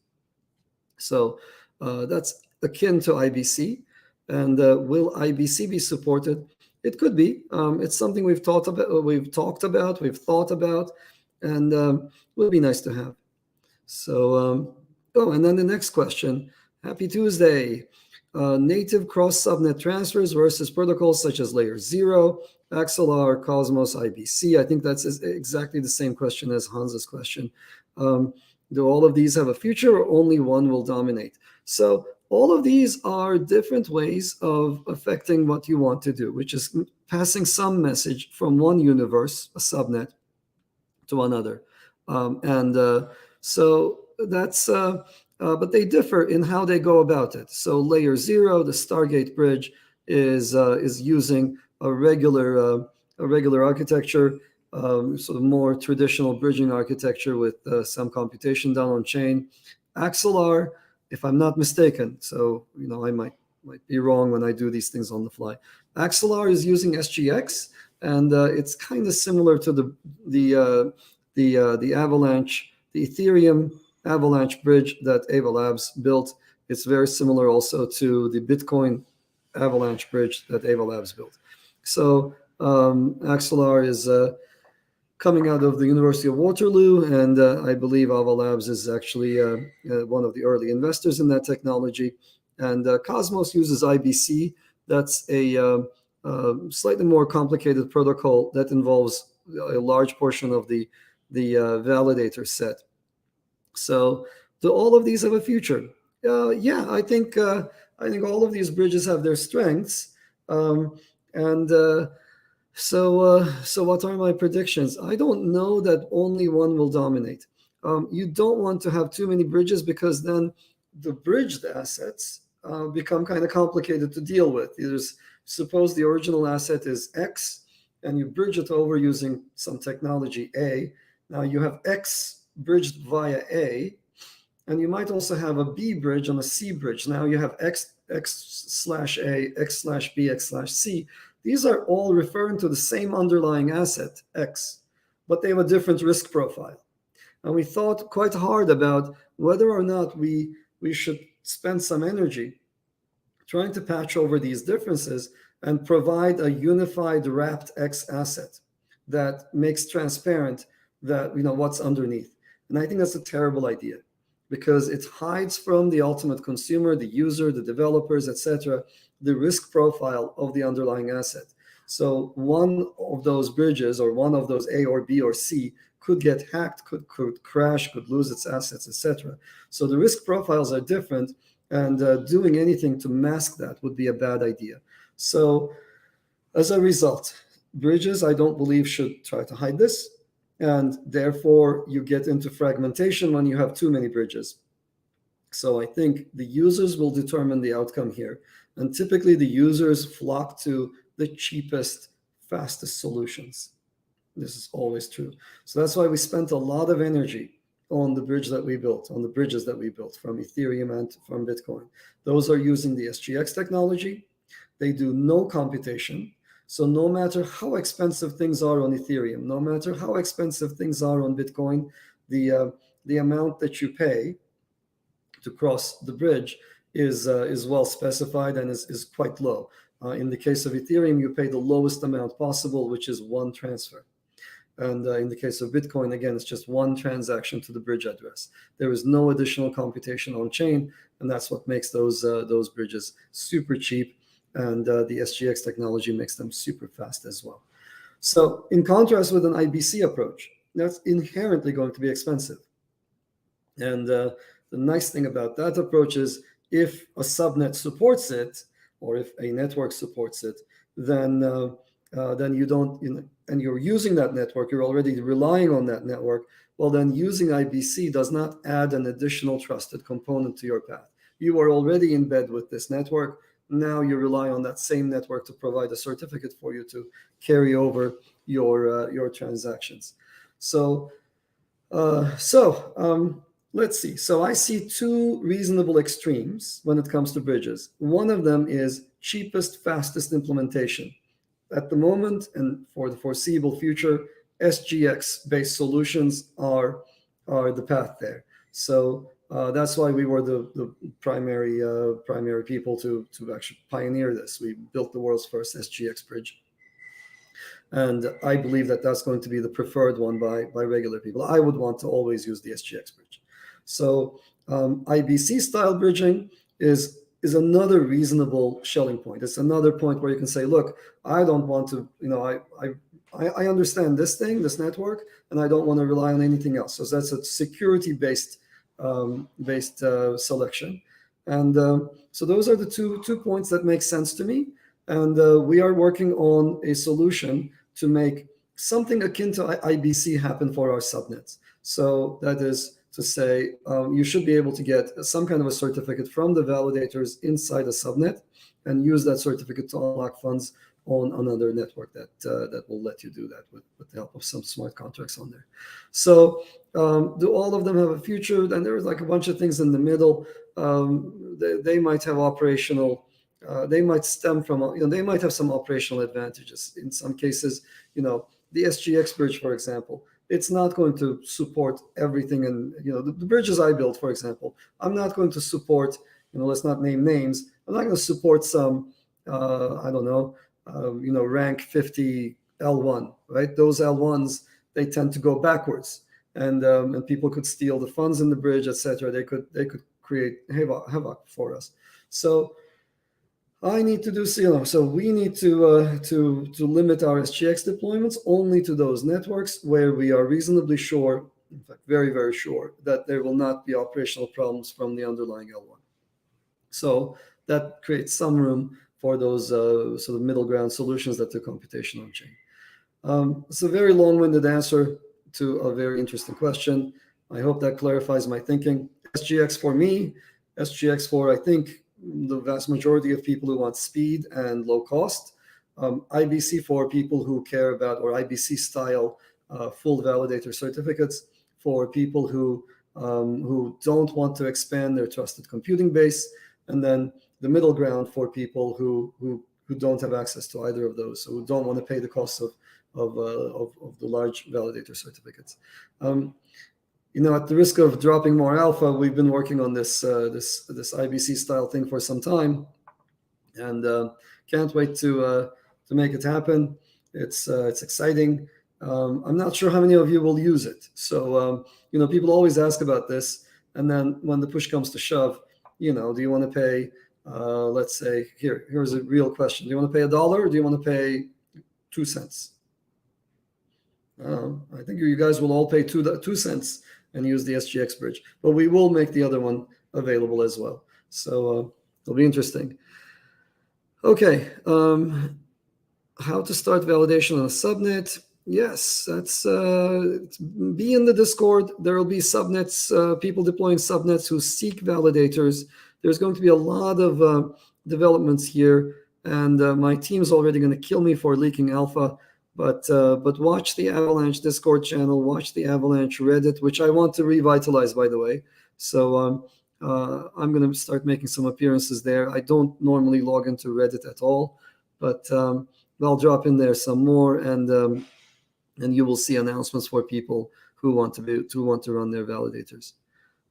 [SPEAKER 1] So that's akin to IBC. And will IBC be supported? It could be. It's something we've thought about, we've thought about, and would be nice to have. So, and then the next question. Happy Tuesday. Native cross-subnet transfers versus protocols such as Layer 0, Axelar, Cosmos, IBC. I think that's exactly the same question as Hans's question. Do all of these have a future, or only one will dominate? So all of these are different ways of affecting what you want to do, which is passing some message from one universe, a subnet, to another. So that's, but they differ in how they go about it. So Layer 0, the Stargate bridge, is using a regular architecture, sort of more traditional bridging architecture with some computation done on chain. Axelar, if I'm not mistaken, so I might be wrong when I do these things on the fly. Axelar is using SGX, and it's kind of similar to the Avalanche, the Ethereum Avalanche bridge that AVA Labs built. It's very similar also to the Bitcoin Avalanche bridge that AVA Labs built. So Axelar is coming out of the University of Waterloo, and I believe AVA Labs is actually one of the early investors in that technology. And Cosmos uses IBC. That's a slightly more complicated protocol that involves a large portion of the validator set. So do all of these have a future? Yeah, I think all of these bridges have their strengths. So what are my predictions? I don't know that only one will dominate. You don't want to have too many bridges, because then the bridged assets become kind of complicated to deal with. Suppose the original asset is X, and you bridge it over using some technology A. Now you have X bridged via A, and you might also have a B bridge on a C bridge. Now you have X/A, X/B, X/C. These are all referring to the same underlying asset, X, but they have a different risk profile. And we thought quite hard about whether or not we should spend some energy trying to patch over these differences and provide a unified wrapped X asset that makes transparent that what's underneath. And I think that's a terrible idea, because it hides from the ultimate consumer, the user, the developers, etc., the risk profile of the underlying asset. So one of those bridges, or one of those A or B or C, could get hacked, could crash, could lose its assets, etc. So the risk profiles are different, and doing anything to mask that would be a bad idea. So as a result, bridges, I don't believe, should try to hide this. And therefore, you get into fragmentation when you have too many bridges. So I think the users will determine the outcome here. And typically, the users flock to the cheapest, fastest solutions. This is always true. So that's why we spent a lot of energy on the bridges that we built from Ethereum and from Bitcoin. Those are using the SGX technology. They do no computation. So no matter how expensive things are on Ethereum, no matter how expensive things are on Bitcoin, the amount that you pay to cross the bridge is well specified and is quite low. In the case of Ethereum, you pay the lowest amount possible, which is one transfer. And in the case of Bitcoin, again, it's just one transaction to the bridge address. There is no additional computation on chain, and that's what makes those bridges super cheap. And the SGX technology makes them super fast as well. So in contrast with an IBC approach, that's inherently going to be expensive. And the nice thing about that approach is if a subnet supports it, or if a network supports it, then you don't, and you're using that network, you're already relying on that network, well, then using IBC does not add an additional trusted component to your path. You are already in bed with this network. Now you rely on that same network to provide a certificate for you to carry over your transactions. So let's see. So I see two reasonable extremes when it comes to bridges. One of them is cheapest, fastest implementation. At the moment and for the foreseeable future, SGX-based solutions are the path there. So that's why we were the primary people to actually pioneer this. We built the world's first SGX bridge. And I believe that that's going to be the preferred one by regular people. I would want to always use the SGX bridge. So IBC style bridging is another reasonable Schelling point. It's another point where you can say, look, I don't want to, I understand this thing, this network, and I don't want to rely on anything else. So that's a security-based selection. And so those are the two points that make sense to me. And we are working on a solution to make something akin to IBC happen for our subnets. So that is to say, you should be able to get some kind of a certificate from the validators inside a subnet and use that certificate to unlock funds on another network that will let you do that with the help of some smart contracts on there. So do all of them have a future? And there's like a bunch of things in the middle. They might have operational, they might stem from, they might have some operational advantages. In some cases, the SGX bridge, for example, it's not going to support everything. And, the bridges I built, for example, I'm not going to support, let's not name names. I'm not going to support some, I don't know, rank 50 L1, right? Those L1s, they tend to go backwards, and people could steal the funds in the bridge, etc. They could create havoc for us. So I need to do, so we need to limit our SGX deployments only to those networks where we are reasonably sure, in fact, very, very sure, that there will not be operational problems from the underlying L1. So that creates some room for those sort of middle ground solutions that do computation on chain. It's a very long-winded answer to a very interesting question. I hope that clarifies my thinking. SGX for me, SGX for, I think, the vast majority of people who want speed and low cost. IBC for people who care about, or IBC style full validator certificates for people who don't want to expand their trusted computing base, and then the middle ground for people who don't have access to either of those, so who don't want to pay the cost of the large validator certificates. At the risk of dropping more alpha, we've been working on this IBC style thing for some time, and can't wait to make it happen. It's exciting. I'm not sure how many of you will use it. So people always ask about this, and then when the push comes to shove, do you want to pay? Let's say here's a real question: do you want to pay $1 or do you want to pay 2 cents? I think you guys will all pay 2 cents and use the SGX bridge, but we will make the other one available as well. So it'll be interesting. Okay, how to start validation on a subnet? Yes, that's be in the Discord. There will be subnets, people deploying subnets who seek validators. There's going to be a lot of developments here, and my team is already going to kill me for leaking alpha. But watch the Avalanche Discord channel, watch the Avalanche Reddit, which I want to revitalize, by the way. So I'm going to start making some appearances there. I don't normally log into Reddit at all, but I'll drop in there some more, and you will see announcements for people who want to run their validators.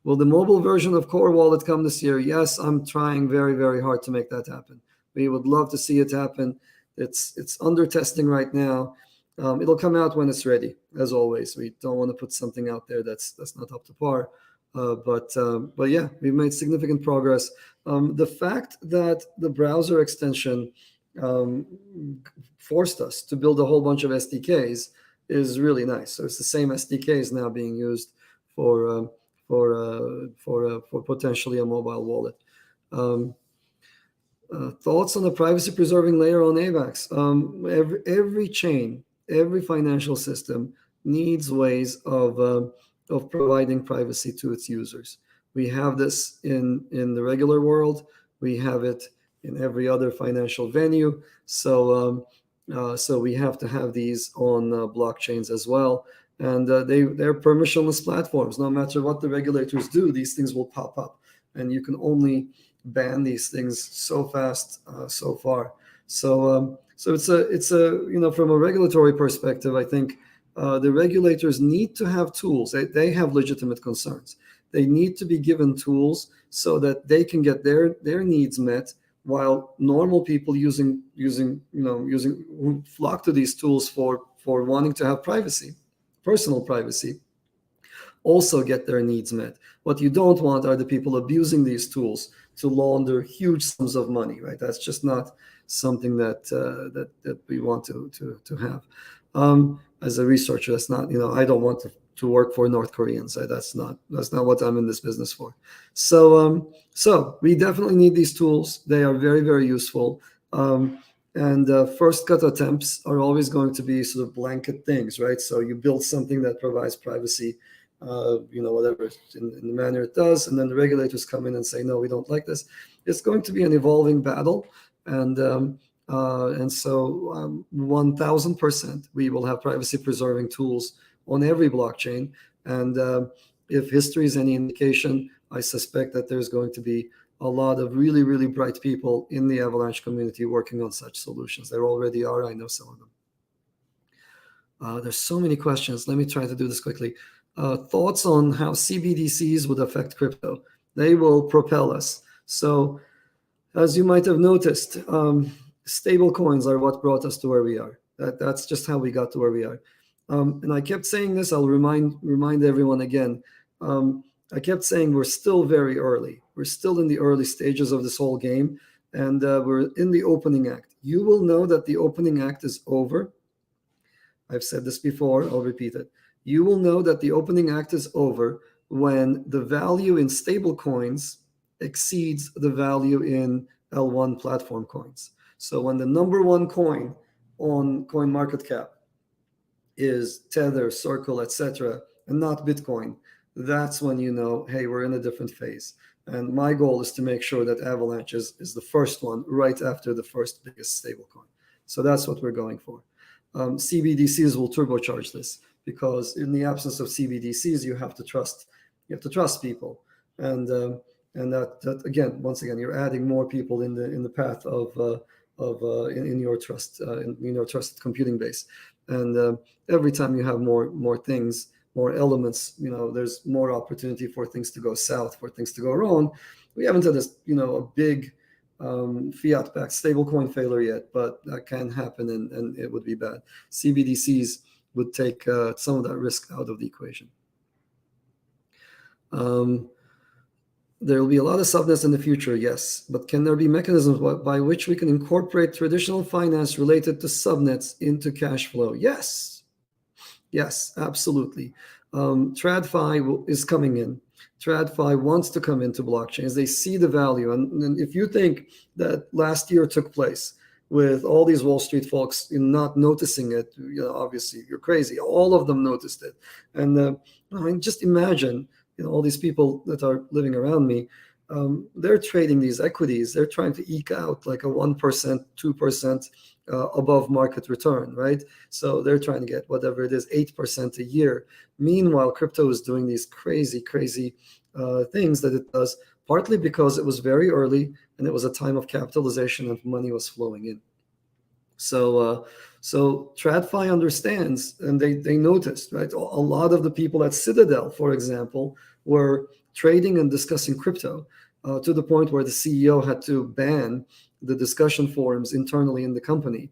[SPEAKER 1] Will the mobile version of Core Wallet come this year? Yes, I'm trying very, very hard to make that happen. We would love to see it happen. It's under testing right now. It'll come out when it's ready. As always, we don't want to put something out there that's not up to par. But yeah, we've made significant progress. The fact that the browser extension um, forced us to build a whole bunch of SDKs is really nice. So it's the same SDKs now being used for potentially a mobile wallet. Thoughts on the privacy preserving layer on AVAX? Every chain, every financial system needs ways of providing privacy to its users. We have this in the regular world. We have it in every other financial venue. So we have to have these on blockchains as well. And they're permissionless platforms. No matter what the regulators do, these things will pop up, and you can only ban these things so fast, so far. So it's a from a regulatory perspective, I think the regulators need to have tools. They have legitimate concerns. They need to be given tools so that they can get their needs met, while normal people using flock to these tools for wanting to have privacy, personal privacy, also get their needs met. What you don't want are the people abusing these tools to launder huge sums of money, right? That's just not something that we want to have. As a researcher, that's not, I don't want to work for North Koreans. That's not what I'm in this business for. So we definitely need these tools. They are very, very useful. And first cut attempts are always going to be sort of blanket things, right? So you build something that provides privacy, whatever in the manner it does, and then the regulators come in and say, no, we don't like this. It's going to be an evolving battle, and so 1000% we will have privacy preserving tools on every blockchain. And if history is any indication, I suspect that there's going to be a lot of really, really bright people in the Avalanche community working on such solutions. There already are. I know some of them. There's so many questions. Let me try to do this quickly. Thoughts on how CBDCs would affect crypto? They will propel us. So, as you might have noticed, stable coins are what brought us to where we are. That's just how we got to where we are. And I kept saying this. I'll remind everyone again. I kept saying we're still very early. We're still in the early stages of this whole game, and we're in the opening act. You will know that the opening act is over. I've said this before. I'll repeat it. You will know that the opening act is over when the value in stable coins exceeds the value in L1 platform coins. So when the number one coin on CoinMarketCap is Tether, Circle, etc., and not Bitcoin, that's when you know, hey, we're in a different phase. And my goal is to make sure that Avalanche is the first one right after the first biggest stablecoin. So that's what we're going for. CBDCs will turbocharge this, because in the absence of CBDCs, you have to trust people, and that again, once again, you're adding more people in the path in your trusted computing base, and every time you have more things, more elements, there's more opportunity for things to go south, for things to go wrong. We haven't had this, a big fiat-backed stablecoin failure yet, but that can happen, and it would be bad. CBDCs would take some of that risk out of the equation. There will be a lot of subnets in the future, yes, but can there be mechanisms by which we can incorporate traditional finance related to subnets into cash flow? Yes, absolutely. TradFi is coming in. TradFi wants to come into blockchains. They see the value. And if you think that last year took place with all these Wall Street folks in not noticing it, obviously you're crazy. All of them noticed it. And just imagine, all these people that are living around me, they're trading these equities. They're trying to eke out like a 1%, 2% above market return, right? So they're trying to get whatever it is, 8% a year. Meanwhile, crypto is doing these crazy things that it does, partly because it was very early and it was a time of capitalization and money was flowing in. So TradFi understands, and they noticed, right? A lot of the people at Citadel, for example, were trading and discussing crypto to the point where the CEO had to ban the discussion forums internally in the company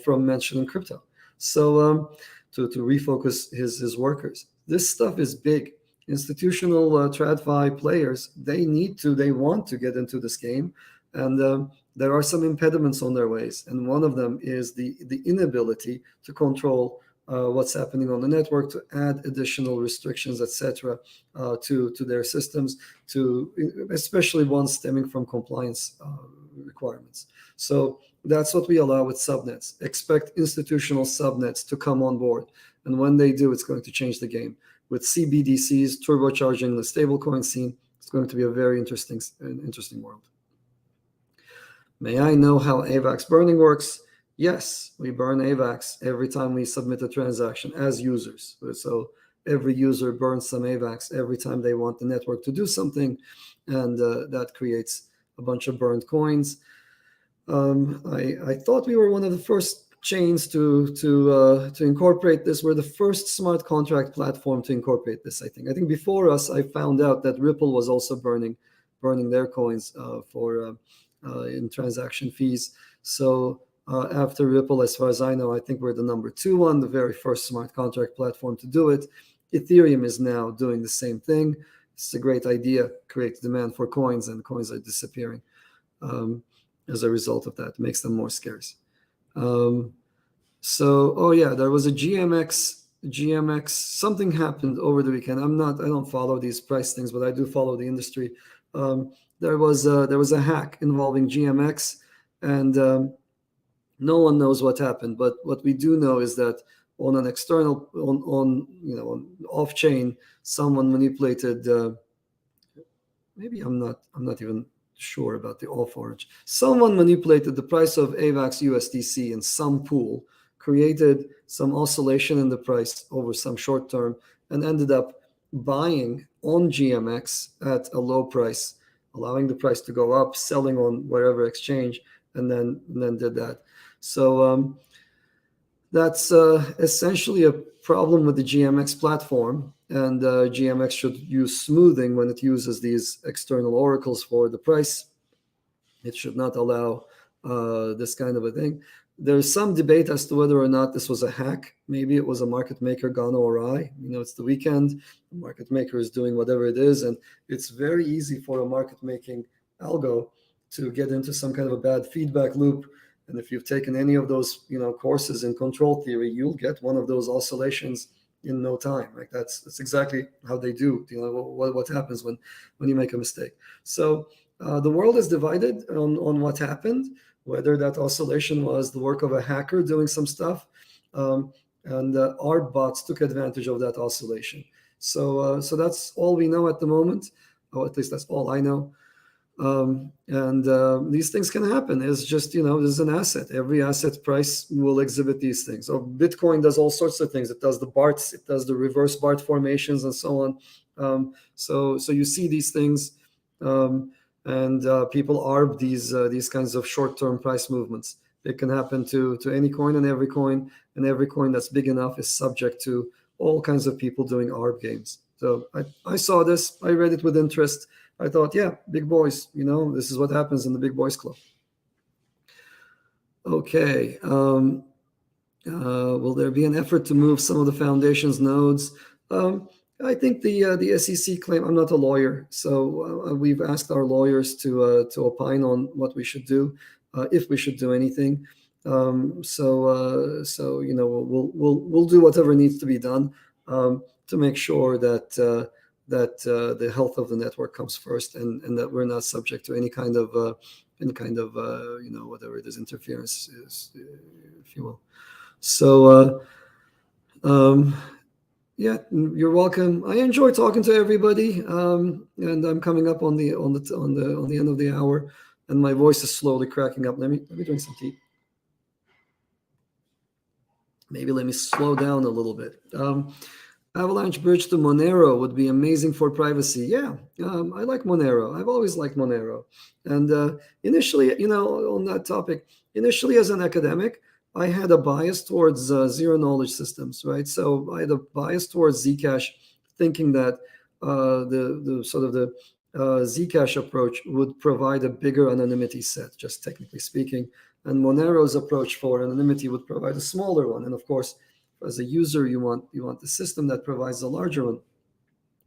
[SPEAKER 1] from mentioning crypto. So to refocus his workers. This stuff is big. Institutional TradFi players, they want to get into this game, and there are some impediments on their ways. And one of them is the inability to control what's happening on the network, to add additional restrictions, etc., to their systems, especially ones stemming from compliance requirements. So that's what we allow with subnets. Expect institutional subnets to come on board, and when they do, it's going to change the game. With CBDCs turbocharging the stablecoin scene, it's going to be a very interesting world. May I know how AVAX burning works? Yes, we burn AVAX every time we submit a transaction as users. So every user burns some AVAX every time they want the network to do something, and that creates a bunch of burned coins. I thought we were one of the first chains to incorporate this. We're the first smart contract platform to incorporate this. I think before us, I found out that Ripple was also burning their coins in transaction fees. So after Ripple, as far as I know, I think we're the number 2 one, the very first smart contract platform to do it. Ethereum is now doing the same thing. It's a great idea, creates demand for coins, and coins are disappearing as a result of that. It makes them more scarce. So there was a GMX. Something happened over the weekend. I don't follow these price things, but I do follow the industry. There was a hack involving GMX, and no one knows what happened. But what we do know is that on an external, on off chain, someone manipulated. Maybe I'm not even sure about the off orange. Someone manipulated the price of AVAX USDC in some pool, created some oscillation in the price over some short term, and ended up buying on GMX at a low price, allowing the price to go up, selling on wherever exchange, and then did that. So that's essentially a problem with the GMX platform, and GMX should use smoothing when it uses these external oracles for the price. It should not allow this kind of a thing. There's some debate as to whether or not this was a hack. Maybe it was a market maker gone awry. It's the weekend. The market maker is doing whatever it is, and it's very easy for a market making algo to get into some kind of a bad feedback loop. And if you've taken any of those, courses in control theory, you'll get one of those oscillations in no time. Like that's exactly how they do. What happens when you make a mistake. So the world is divided on what happened, whether that oscillation was the work of a hacker doing some stuff, and our bots took advantage of that oscillation. So that's all we know at the moment, or at least that's all I know. And these things can happen. It's just, this is an asset. Every asset price will exhibit these things. So Bitcoin does all sorts of things. It does the BARTs, it does the reverse BART formations, and so on. So you see these things, and people arb these kinds of short-term price movements. It can happen to any coin, and every coin that's big enough is subject to all kinds of people doing arb games. So I saw this. I read it with interest. I thought, yeah, big boys, this is what happens in the big boys club. Okay. Will there be an effort to move some of the foundation's nodes? I think the SEC claim, I'm not a lawyer, so we've asked our lawyers to opine on what we should do, if we should do anything. So we'll do whatever needs to be done to make sure that the health of the network comes first, and that we're not subject to any kind of whatever it is, interference is, if you will. So yeah, you're welcome. I enjoy talking to everybody, and I'm coming up on the end of the hour, and my voice is slowly cracking up. Let me drink some tea. Maybe let me slow down a little bit. Avalanche bridge to Monero would be amazing for privacy. Yeah, I like Monero. I've always liked Monero. And initially, on that topic, as an academic, I had a bias towards zero knowledge systems, right? So I had a bias towards Zcash, thinking that the sort of the Zcash approach would provide a bigger anonymity set, just technically speaking, and Monero's approach for anonymity would provide a smaller one. And of course, as a user, you want the system that provides a larger one.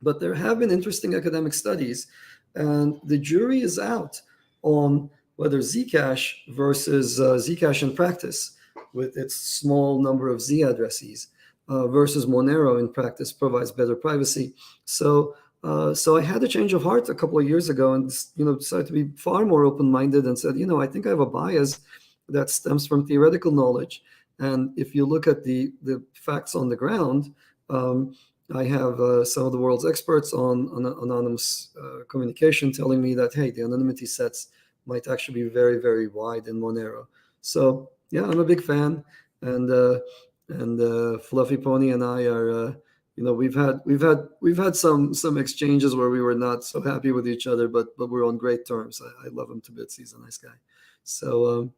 [SPEAKER 1] But there have been interesting academic studies, and the jury is out on whether Zcash versus Zcash in practice, with its small number of Z addressees, versus Monero in practice provides better privacy. So I had a change of heart a couple of years ago, and decided to be far more open-minded and said, I think I have a bias that stems from theoretical knowledge. And if you look at the facts on the ground, I have some of the world's experts on anonymous communication telling me that, hey, the anonymity sets might actually be very, very wide in Monero. So yeah, I'm a big fan, and Fluffy Pony and I are, we've had some exchanges where we were not so happy with each other, but we're on great terms. I love him to bits. He's a nice guy. So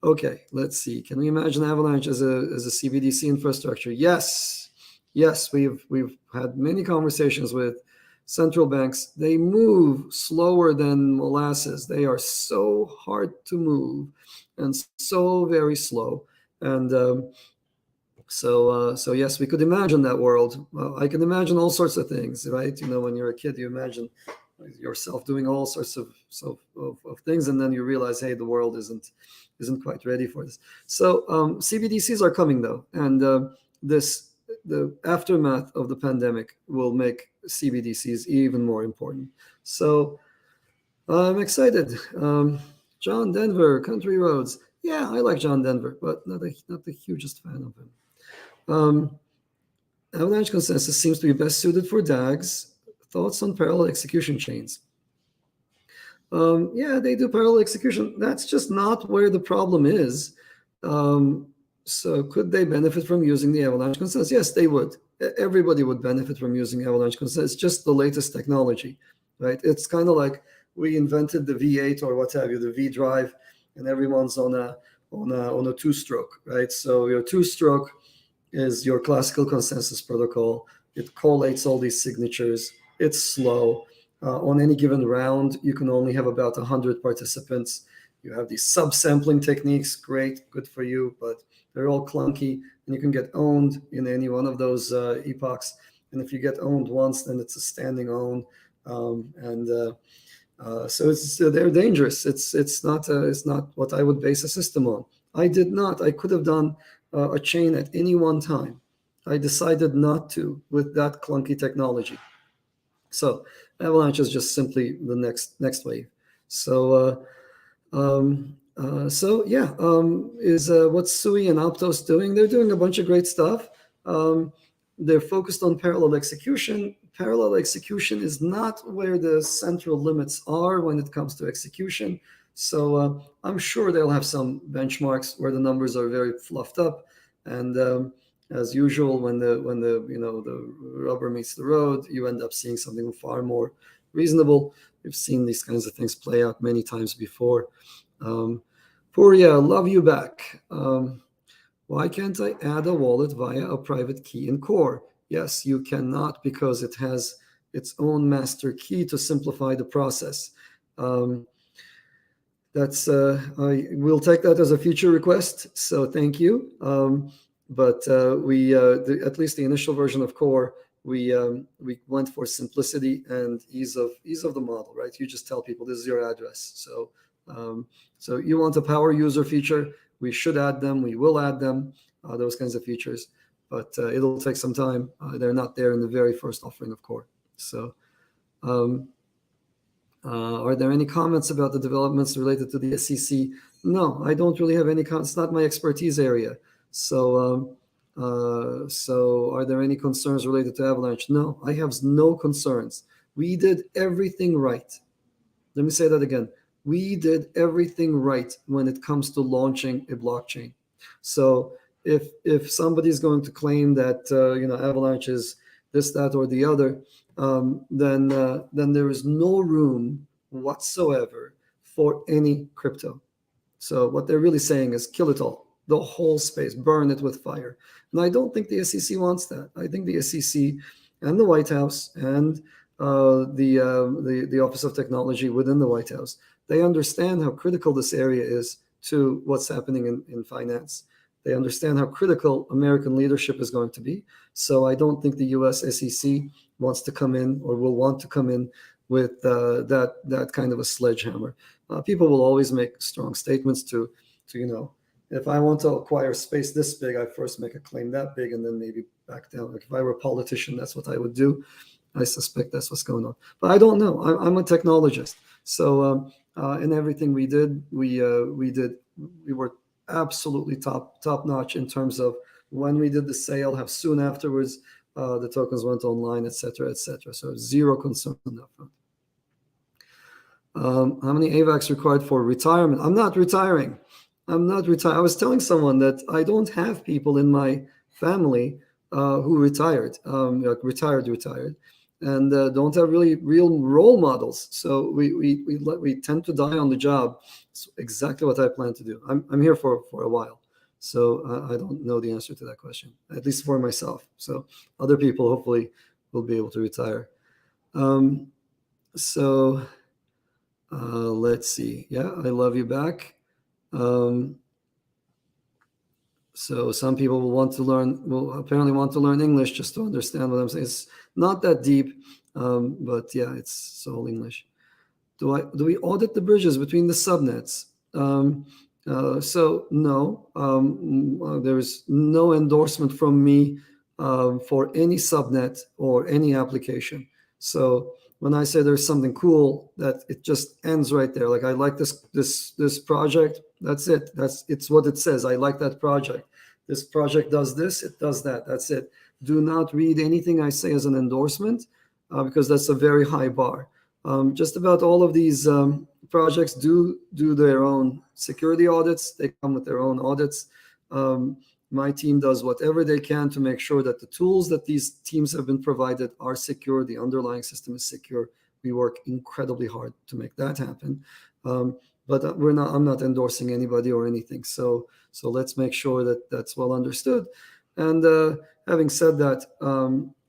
[SPEAKER 1] okay, let's see. Can we imagine Avalanche as a CBDC infrastructure? Yes, we've had many conversations with central banks. They move slower than molasses. They are so hard to move and so very slow. And so yes, we could imagine that world. I can imagine all sorts of things, right? When you're a kid, you imagine yourself doing all sorts of things, and then you realize, hey, the world isn't quite ready for this. So CBDCs are coming though, and the aftermath of the pandemic will make CBDCs even more important. So I'm excited. John Denver, Country Roads. Yeah, I like John Denver, but not the hugest fan of him. Avalanche Consensus seems to be best suited for DAGs. Thoughts on parallel execution chains? Yeah, they do parallel execution. That's just not where the problem is. So could they benefit from using the Avalanche Consensus? Yes, they would. Everybody would benefit from using Avalanche Consensus. It's just the latest technology, right? It's kind of like we invented the V8 or what have you, the V drive, and everyone's on a two-stroke, right? So your two-stroke is your classical consensus protocol. It collates all these signatures. It's slow. On any given round, you can only have about 100 participants. You have these subsampling techniques, great, good for you, but they're all clunky, and you can get owned in any one of those epochs. And if you get owned once, then it's a standing own, so they're dangerous. It's not what I would base a system on. I could have done a chain at any one time. I decided not to with that clunky technology. So Avalanche is just simply the next wave. So what's Sui and Aptos doing? They're doing a bunch of great stuff. They're focused on parallel execution. Parallel execution is not where the central limits are when it comes to execution. So I'm sure they'll have some benchmarks where the numbers are very fluffed up, and as usual, when the rubber meets the road, you end up seeing something far more reasonable. We've seen these kinds of things play out many times before. Puria, love you back. Why can't I add a wallet via a private key in Core? Yes, you cannot, because it has its own master key to simplify the process. We'll take that as a future request. So thank you. But at least the initial version of Core, we went for simplicity and ease of the model, right? You just tell people this is your address. So you want a power user feature, we should add them. We will add them, those kinds of features, but it'll take some time. They're not there in the very first offering of Core. So are there any comments about the developments related to the SEC? No, I don't really have any comments. It's not my expertise area. So are there any concerns related to Avalanche? No, I have no concerns. We did everything right. Let me say that again. We did everything right when it comes to launching a blockchain. So if somebody's going to claim that Avalanche is this, that, or the other, then there is no room whatsoever for any crypto. So what they're really saying is kill it all, the whole space, burn it with fire. And I don't think the SEC wants that. I think the SEC and the White House and the Office of Technology within the White House. They understand how critical this area is to what's happening in finance. They understand how critical American leadership is going to be. So I don't think the U.S. SEC wants to come in or will want to come in with that kind of a sledgehammer. People will always make strong statements to if I want to acquire space this big, I first make a claim that big and then maybe back down. Like if I were a politician, that's what I would do. I suspect that's what's going on, but I don't know. I'm a technologist, so in everything we did, we were absolutely top notch in terms of when we did the sale, how soon afterwards the tokens went online, etc., etc. So zero concern on that front. How many AVAX required for retirement? I'm not retiring. I was telling someone that I don't have people in my family who retired, retired, and don't have really real role models. So we tend to die on the job. It's exactly what I plan to do. I'm here for a while, so I don't know the answer to that question, at least for myself. So other people hopefully will be able to retire. Let's see. Yeah, I love you back. So some people will apparently want to learn English just to understand what I'm saying. It's not that deep, but yeah, it's all English. Do we audit the bridges between the subnets? So no, there's no endorsement from me for any subnet or any application. So when I say there's something cool, that it just ends right there. Like I like this project. That's it. It's what it says. I like that project. This project does this. It does that. That's it. Do not read anything I say as an endorsement because that's a very high bar. Just about all of these projects do their own security audits. They come with their own audits. My team does whatever they can to make sure that the tools that these teams have been provided are secure. The underlying system is secure. We work incredibly hard to make that happen. But I'm not endorsing anybody or anything. So let's make sure that that's well understood. And having said that,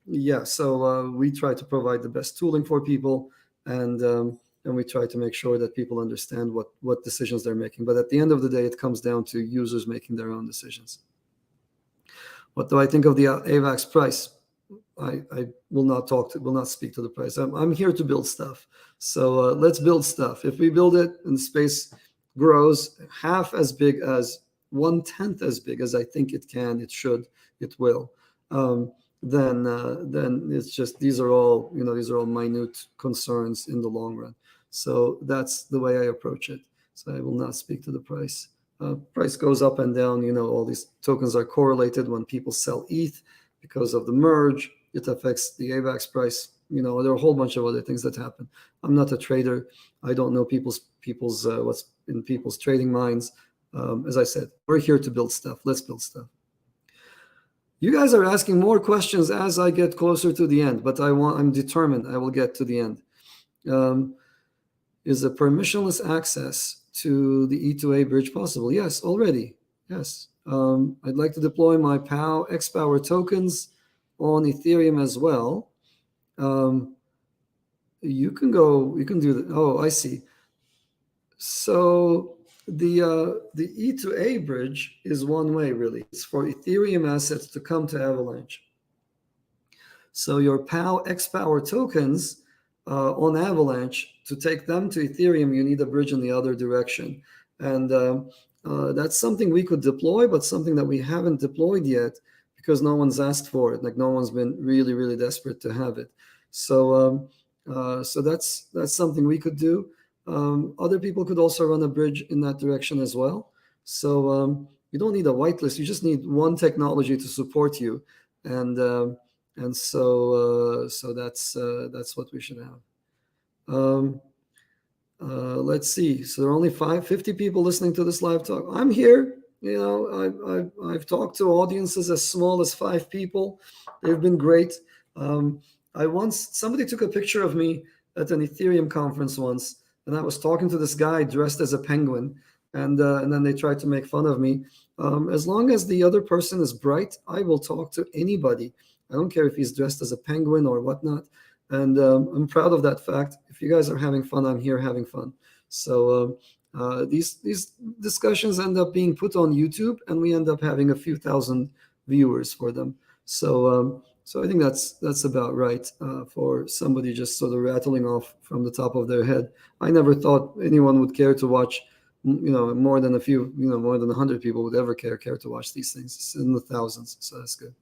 [SPEAKER 1] we try to provide the best tooling for people, and we try to make sure that people understand what decisions they're making. But at the end of the day, it comes down to users making their own decisions. What do I think of the AVAX price? I will not speak to the price. I'm here to build stuff. So let's build stuff. If we build it and the space grows half as big as 1/10 as big as I think it can, it should, it will, then it's just these are all minute concerns in the long run. So that's the way I approach it. So I will not speak to the price. Price goes up and down. All these tokens are correlated. When people sell ETH because of the merge, it affects the AVAX price. There are a whole bunch of other things that happen. I'm not a trader. I don't know people's what's in people's trading minds. As I said, we're here to build stuff. Let's build stuff. You guys are asking more questions as I get closer to the end, but I'm determined I will get to the end. Is a permissionless access to the E2A bridge possible? Yes, already. Yes. I'd like to deploy my XPower tokens on Ethereum as well. You can do that. Oh, I see. So the E2A bridge is one way, really. It's for Ethereum assets to come to Avalanche. So your XPower tokens on Avalanche, to take them to Ethereum, you need a bridge in the other direction. And that's something we could deploy, but something that we haven't deployed yet because no one's asked for it. Like no one's been really, really desperate to have it. So that's something we could do. Other people could also run a bridge in that direction as well. So you don't need a whitelist. You just need one technology to support you. And so that's what we should have. Let's see. So there are only 50 people listening to this live talk. I'm here. I've talked to audiences as small as 5 people. They've been great. Somebody took a picture of me at an Ethereum conference once, and I was talking to this guy dressed as a penguin, and then they tried to make fun of me. As long as the other person is bright, I will talk to anybody. I don't care if he's dressed as a penguin or whatnot. And I'm proud of that fact. If you guys are having fun, I'm here having fun. So these discussions end up being put on YouTube, and we end up having a few thousand viewers for them. So I think that's about right for somebody just sort of rattling off from the top of their head. I never thought anyone would care to watch. More than a few, more than 100 people would ever care to watch these things. It's in the thousands, so that's good.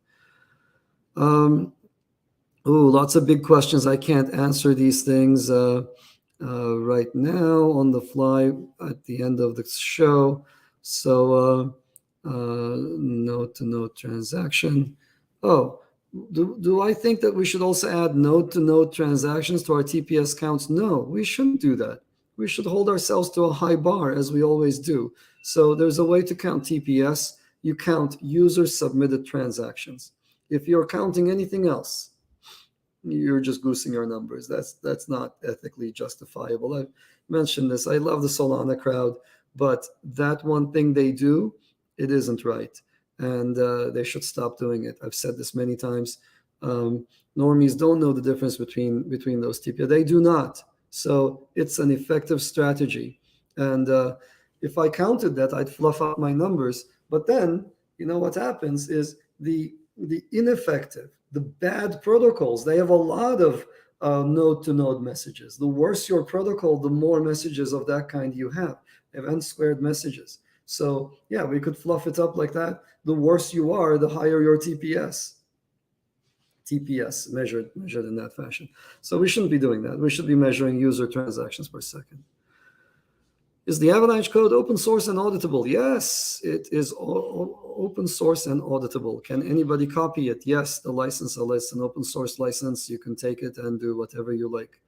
[SPEAKER 1] Lots of big questions. I can't answer these things right now on the fly at the end of the show. So node-to-node transaction. Oh, do I think that we should also add node-to-node transactions to our TPS counts? No, we shouldn't do that. We should hold ourselves to a high bar, as we always do. So there's a way to count TPS. You count user-submitted transactions. If you're counting anything else, you're just goosing your numbers. That's not ethically justifiable. I've mentioned this. I love the Solana crowd, but that one thing they do, it isn't right. And they should stop doing it. I've said this many times. Normies don't know the difference between those TPS. They do not. So it's an effective strategy. And if I counted that, I'd fluff up my numbers. But then, what happens is the ineffective, the bad protocols, they have a lot of node-to-node messages. The worse your protocol, the more messages of that kind you have. They have n-squared messages. So yeah, we could fluff it up like that. The worse you are, the higher your TPS. TPS measured in that fashion. So we shouldn't be doing that. We should be measuring user transactions per second. Is the Avalanche code open source and auditable? Yes, it is open source and auditable. Can anybody copy it? Yes, the license is an open source license. You can take it and do whatever you like.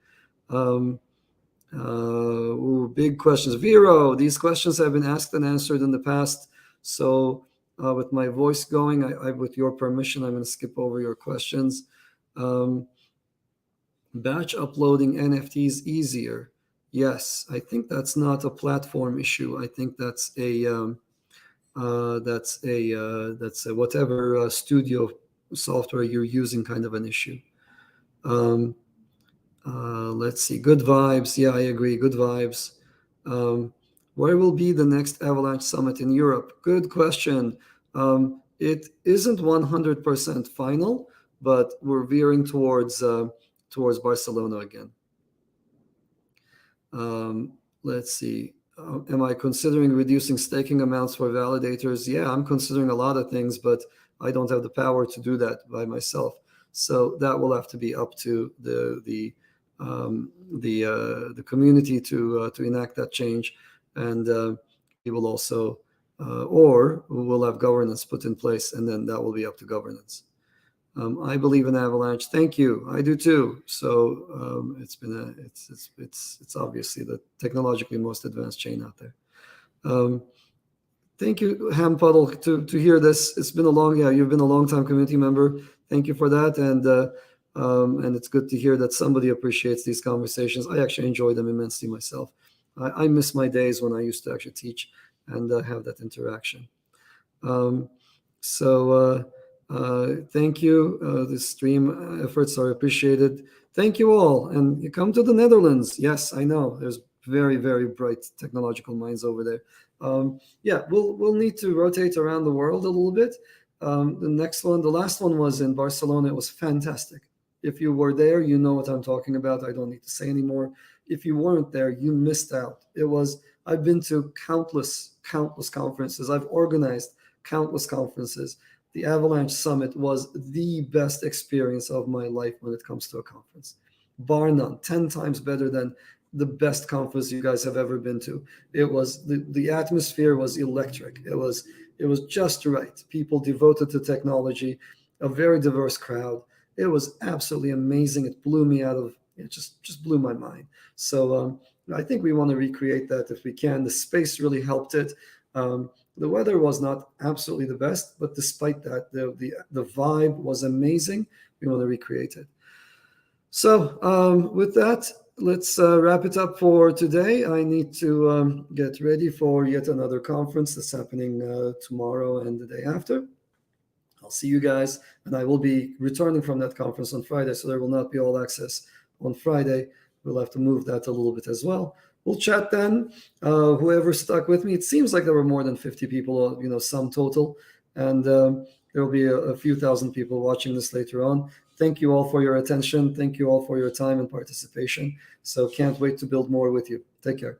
[SPEAKER 1] Big questions. Vero, these questions have been asked and answered in the past. So with my voice going, I with your permission, I'm going to skip over your questions. Batch uploading NFTs easier. Yes, I think that's not a platform issue. I think that's a whatever studio software you're using kind of an issue. Let's see. Good vibes. Yeah, I agree. Good vibes. Where will be the next Avalanche Summit in Europe? Good question. It isn't 100% final, but we're veering towards Barcelona again. Let's see. Am I considering reducing staking amounts for validators? Yeah, I'm considering a lot of things, but I don't have the power to do that by myself. So that will have to be up to the community to enact that change, and we will also, or we'll have governance put in place, and then that will be up to governance. I believe in Avalanche. Thank you. I do too. So it's obviously the technologically most advanced chain out there. Thank you, Ham Puddle, to hear this. It's been you've been a long time community member. Thank you for that, and it's good to hear that somebody appreciates these conversations. I actually enjoy them immensely myself. I miss my days when I used to actually teach and have that interaction. Thank you. The stream efforts are appreciated. Thank you all. And you come to the Netherlands. Yes, I know. There's very, very bright technological minds over there. Yeah, we'll need to rotate around the world a little bit. The last one was in Barcelona. It was fantastic. If you were there, you know what I'm talking about. I don't need to say anymore. If you weren't there, you missed out. I've been to countless conferences. I've organized countless conferences. The Avalanche Summit was the best experience of my life when it comes to a conference. Bar none, 10 times better than the best conference you guys have ever been to. It was the atmosphere was electric. It was just right. People devoted to technology, a very diverse crowd. It was absolutely amazing. It blew me out of it. Just blew my mind. So I think we want to recreate that if we can. The space really helped it. The weather was not absolutely the best, but despite that, the vibe was amazing. We want to recreate it. So with that, let's wrap it up for today. I need to get ready for yet another conference that's happening tomorrow and the day after. I'll see you guys, and I will be returning from that conference on Friday, so there will not be all access on Friday. We'll have to move that a little bit as well. We'll chat then. Whoever stuck with me, it seems like there were more than 50 people, sum total, and there will be a few thousand people watching this later on. Thank you all for your attention. Thank you all for your time and participation. So can't wait to build more with you. Take care.